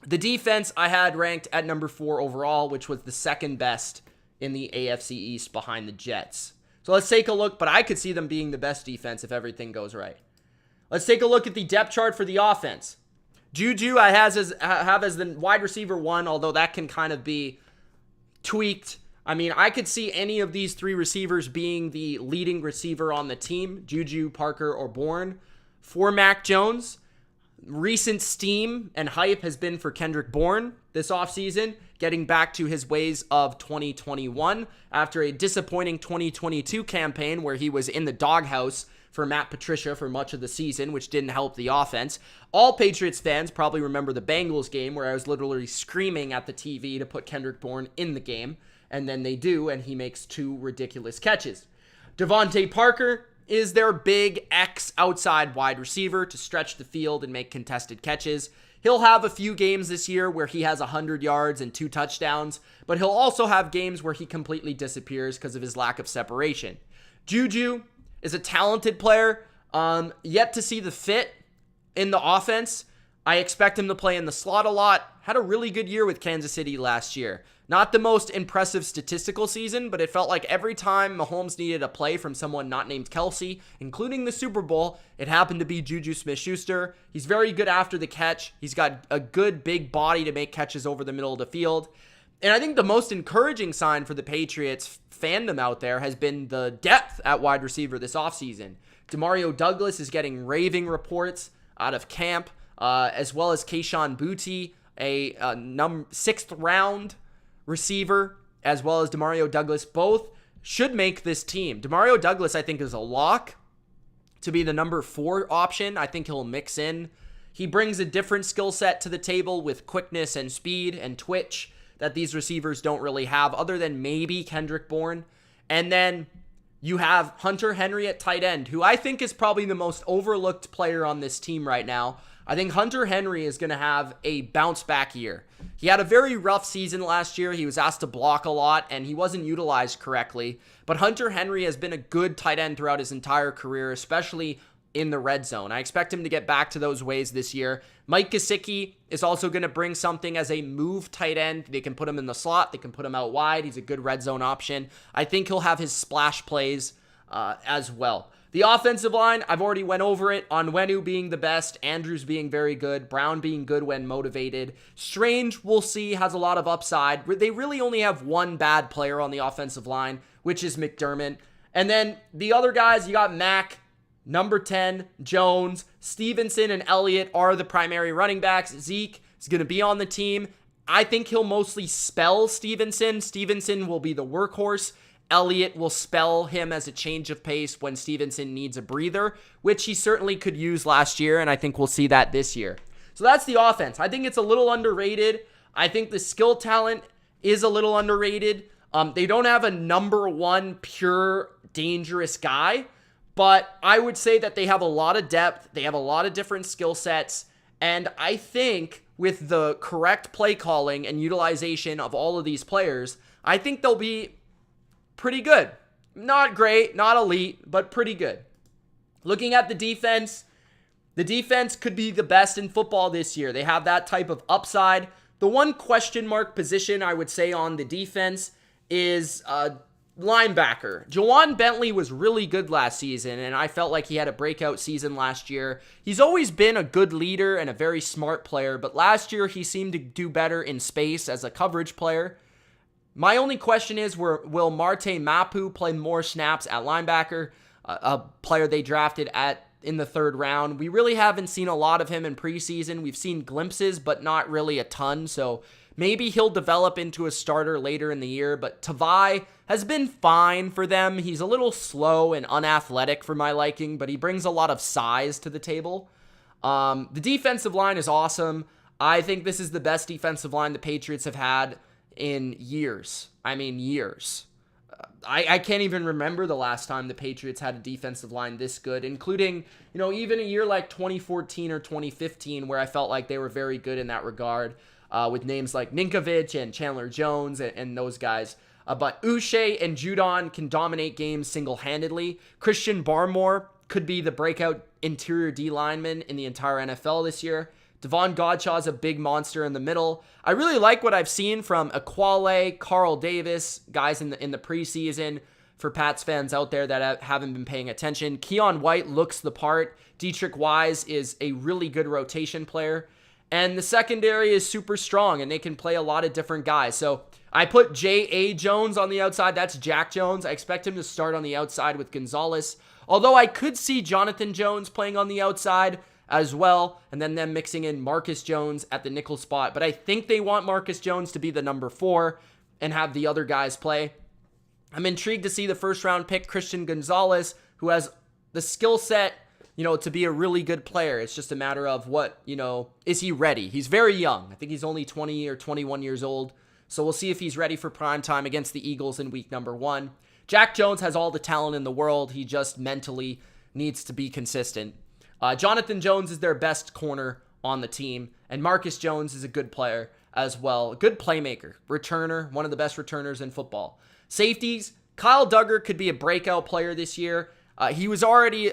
The defense I had ranked at number 4 overall, which was the second best in the AFC East behind the Jets. So let's take a look, but I could see them being the best defense if everything goes right. Let's take a look at the depth chart for the offense. Juju I have as the wide receiver 1, although that can kind of be tweaked. I mean, I could see any of these 3 receivers being the leading receiver on the team, Juju, Parker, or Bourne. For Mac Jones, recent steam and hype has been for Kendrick Bourne this offseason, getting back to his ways of 2021 after a disappointing 2022 campaign where he was in the doghouse for Matt Patricia for much of the season, which didn't help the offense. All Patriots fans probably remember the Bengals game where I was literally screaming at the TV to put Kendrick Bourne in the game, and then they do, and he makes 2 ridiculous catches. Devontae Parker is their big X outside wide receiver to stretch the field and make contested catches. He'll have a few games this year where he has 100 yards and 2 touchdowns, but he'll also have games where he completely disappears because of his lack of separation. Juju is a talented player, yet to see the fit in the offense. I expect him to play in the slot a lot. Had a really good year with Kansas City last year. Not the most impressive statistical season, but it felt like every time Mahomes needed a play from someone not named Kelsey, including the Super Bowl, it happened to be Juju Smith-Schuster. He's very good after the catch. He's got a good big body to make catches over the middle of the field. And I think the most encouraging sign for the Patriots fandom out there has been the depth at wide receiver this offseason. Demario Douglas is getting raving reports out of camp, as well as Kayshon Boutte, a 6th round receiver, as well as Demario Douglas. Both should make this team. Demario Douglas, I think, is a lock to be the number 4 option. I think he'll mix in. He brings a different skill set to the table with quickness and speed and twitch that these receivers don't really have, other than maybe Kendrick Bourne. And then you have Hunter Henry at tight end, who I think is probably the most overlooked player on this team right now. I think Hunter Henry is going to have a bounce back year. He had a very rough season last year. He was asked to block a lot, and he wasn't utilized correctly. But Hunter Henry has been a good tight end throughout his entire career, especially in the red zone. I expect him to get back to those ways this year. Mike Gesicki is also going to bring something as a move tight end. They can put him in the slot. They can put him out wide. He's a good red zone option. I think he'll have his splash plays as well. The offensive line, I've already went over it. Onwenu being the best, Andrews being very good, Brown being good when motivated. Strange, we'll see, has a lot of upside. They really only have one bad player on the offensive line, which is McDermott. And then the other guys, you got Mack, number 10, Jones, Stevenson, and Elliott are the primary running backs. Zeke is going to be on the team. I think he'll mostly spell Stevenson. Stevenson will be the workhorse. Elliott will spell him as a change of pace when Stevenson needs a breather, which he certainly could use last year, and I think we'll see that this year. So that's the offense. I think it's a little underrated. I think the skill talent is a little underrated. They don't have a number 1 pure dangerous guy, but I would say that they have a lot of depth. They have a lot of different skill sets, and I think with the correct play calling and utilization of all of these players, I think they'll be pretty good. Not great, not elite, but pretty good. Looking at the defense could be the best in football this year. They have that type of upside. The one question mark position I would say on the defense is linebacker. Jawan Bentley was really good last season, and I felt like he had a breakout season last year. He's always been a good leader and a very smart player, but last year he seemed to do better in space as a coverage player. My only question is, will Marte Mapu play more snaps at linebacker, a player they drafted in the third round. We really haven't seen a lot of him in preseason. We've seen glimpses, but not really a ton. So maybe he'll develop into a starter later in the year. But Tavai has been fine for them. He's a little slow and unathletic for my liking, but he brings a lot of size to the table. The defensive line is awesome. I think this is the best defensive line the Patriots have had in years. I mean, years. I can't even remember the last time the Patriots had a defensive line this good, including, even a year like 2014 or 2015 where I felt like they were very good in that regard, with names like Ninkovich and Chandler Jones and those guys. But Uche and Judon can dominate games single-handedly. Christian Barmore could be the breakout interior D lineman in the entire NFL this year. Devon Godshaw is a big monster in the middle. I really like what I've seen from Aquale, Carl Davis, guys in the preseason. For Pats fans out there that haven't been paying attention, Keon White looks the part. Dietrich Wise is a really good rotation player. And the secondary is super strong, and they can play a lot of different guys. So I put J.A. Jones on the outside. That's Jack Jones. I expect him to start on the outside with Gonzalez. Although I could see Jonathan Jones playing on the outside as well, and then them mixing in Marcus Jones at the nickel spot. But I think they want Marcus Jones to be the number 4 and have the other guys play. I'm intrigued to see the first-round pick, Christian Gonzalez, who has the skill set, to be a really good player. It's just a matter of what, is he ready? He's very young. I think he's only 20 or 21 years old. So we'll see if he's ready for prime time against the Eagles in week number 1. Jack Jones has all the talent in the world. He just mentally needs to be consistent. Jonathan Jones is their best corner on the team, and Marcus Jones is a good player as well. A good playmaker, returner, one of the best returners in football. Safeties, Kyle Duggar could be a breakout player this year. He's already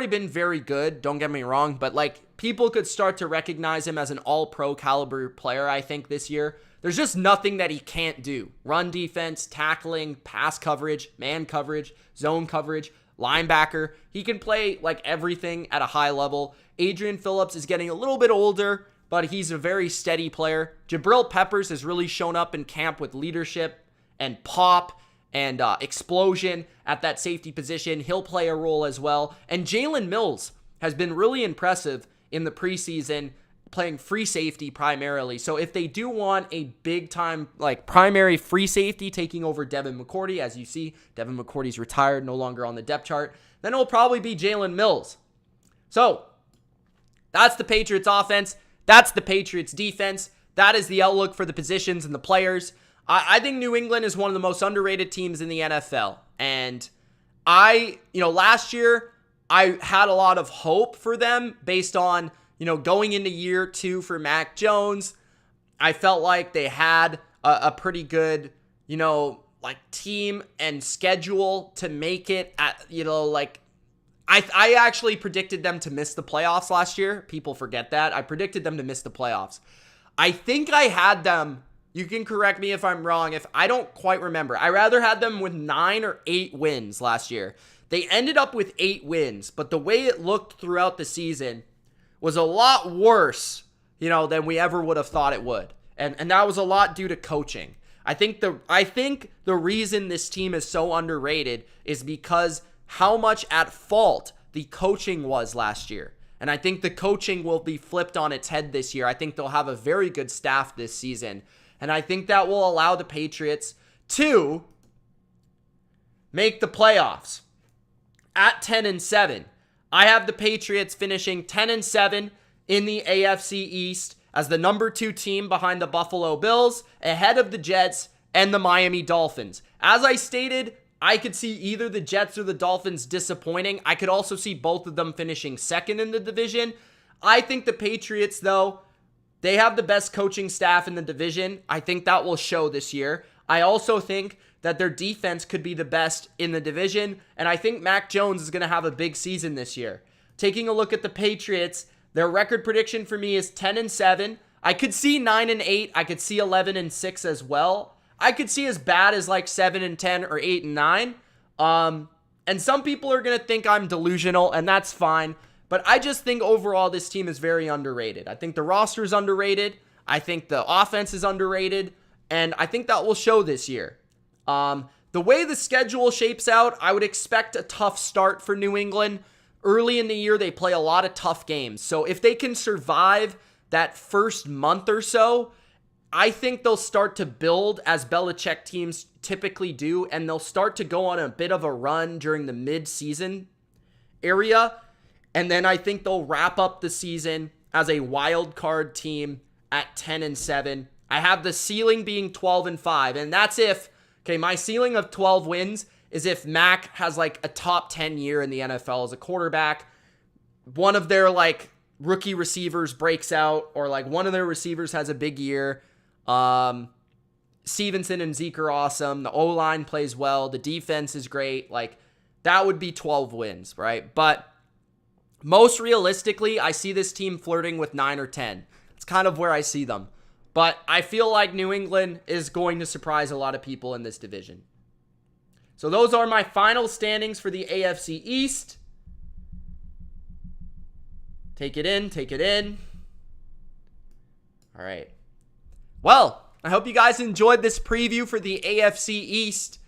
been very good, don't get me wrong, but people could start to recognize him as an all-pro caliber player, I think, this year. There's just nothing that he can't do. Run defense, tackling, pass coverage, man coverage, zone coverage, linebacker. He can play everything at a high level. Adrian Phillips is getting a little bit older, but he's a very steady player. Jabril Peppers has really shown up in camp with leadership and pop and explosion at that safety position. He'll play a role as well. And Jalen Mills has been really impressive in the preseason, playing free safety primarily. So if they do want a big-time, primary free safety taking over Devin McCourty, as you see, Devin McCourty's retired, no longer on the depth chart, then it'll probably be Jalen Mills. So that's the Patriots offense. That's the Patriots defense. That is the outlook for the positions and the players. I think New England is one of the most underrated teams in the NFL. And last year, I had a lot of hope for them based on, going into year 2 for Mac Jones. I felt like they had a pretty good, team and schedule to make it at, I actually predicted them to miss the playoffs last year. People forget that. I predicted them to miss the playoffs. I think I had them, you can correct me if I'm wrong, if I don't quite remember. I rather had them with 9 or 8 wins last year. They ended up with 8 wins, but the way it looked throughout the season was a lot worse, than we ever would have thought it would. And that was a lot due to coaching. I think the reason this team is so underrated is because how much at fault the coaching was last year. And I think the coaching will be flipped on its head this year. I think they'll have a very good staff this season. And I think that will allow the Patriots to make the playoffs at 10-7. I have the Patriots finishing 10-7 in the AFC East as the number 2 team behind the Buffalo Bills, ahead of the Jets and the Miami Dolphins. As I stated, I could see either the Jets or the Dolphins disappointing. I could also see both of them finishing second in the division. I think the Patriots, though, they have the best coaching staff in the division. I think that will show this year. I also think that their defense could be the best in the division, and I think Mac Jones is going to have a big season this year. Taking a look at the Patriots, their record prediction for me is 10-7. I could see 9-8. I could see 11-6 as well. I could see as bad as 7-10 or 8-9. And some people are going to think I'm delusional, and that's fine. But I just think overall this team is very underrated. I think the roster is underrated. I think the offense is underrated. And I think that will show this year. The way the schedule shapes out, I would expect a tough start for New England. early in the year, they play a lot of tough games. So if they can survive that first month or so, I think they'll start to build as Belichick teams typically do, and they'll start to go on a bit of a run during the mid-season area. And then I think they'll wrap up the season as a wild card team at 10-7. I have the ceiling being 12-5, and that's if, okay, my ceiling of 12 wins is if Mac has like a top 10 year in the NFL as a quarterback, one of their like rookie receivers breaks out, or like one of their receivers has a big year. Stevenson and Zeke are awesome. The O-line plays well. The defense is great. Like, that would be 12 wins, right? But most realistically, I see this team flirting with 9 or 10. It's kind of where I see them. But I feel like New England is going to surprise a lot of people in this division. So those are my final standings for the AFC East. Take it in, take it in. All right. Well, I hope you guys enjoyed this preview for the AFC East.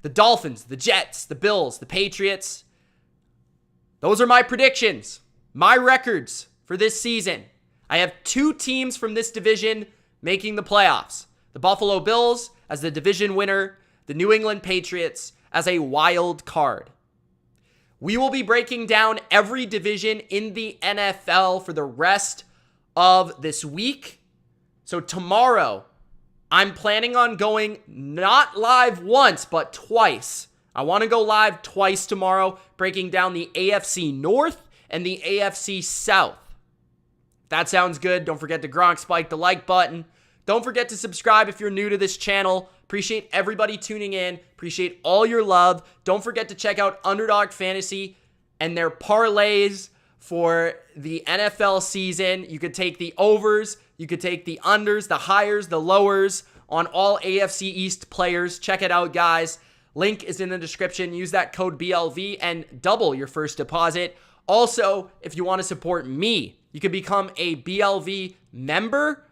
The Dolphins, the Jets, the Bills, the Patriots. Those are my predictions, my records for this season. I have 2 teams from this division making the playoffs. The Buffalo Bills as the division winner, the New England Patriots as a wild card. We will be breaking down every division in the NFL for the rest of this week. So tomorrow, I'm planning on going not live once, but twice. I want to go live twice tomorrow, breaking down the AFC North and the AFC South. If that sounds good, don't forget to Gronk spike the like button. Don't forget to subscribe if you're new to this channel. Appreciate everybody tuning in. Appreciate all your love. Don't forget to check out Underdog Fantasy and their parlays for the NFL season. You could take the overs, you could take the unders, the highers, the lowers on all AFC East players. Check it out, guys. Link is in the description. Use that code BLV and double your first deposit. Also, if you want to support me, you can become a BLV member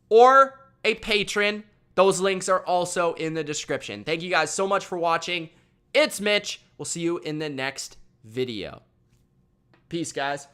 or a patron. Those links are also in the description. Thank you guys so much for watching. It's Mitch. We'll see you in the next video. Peace, guys.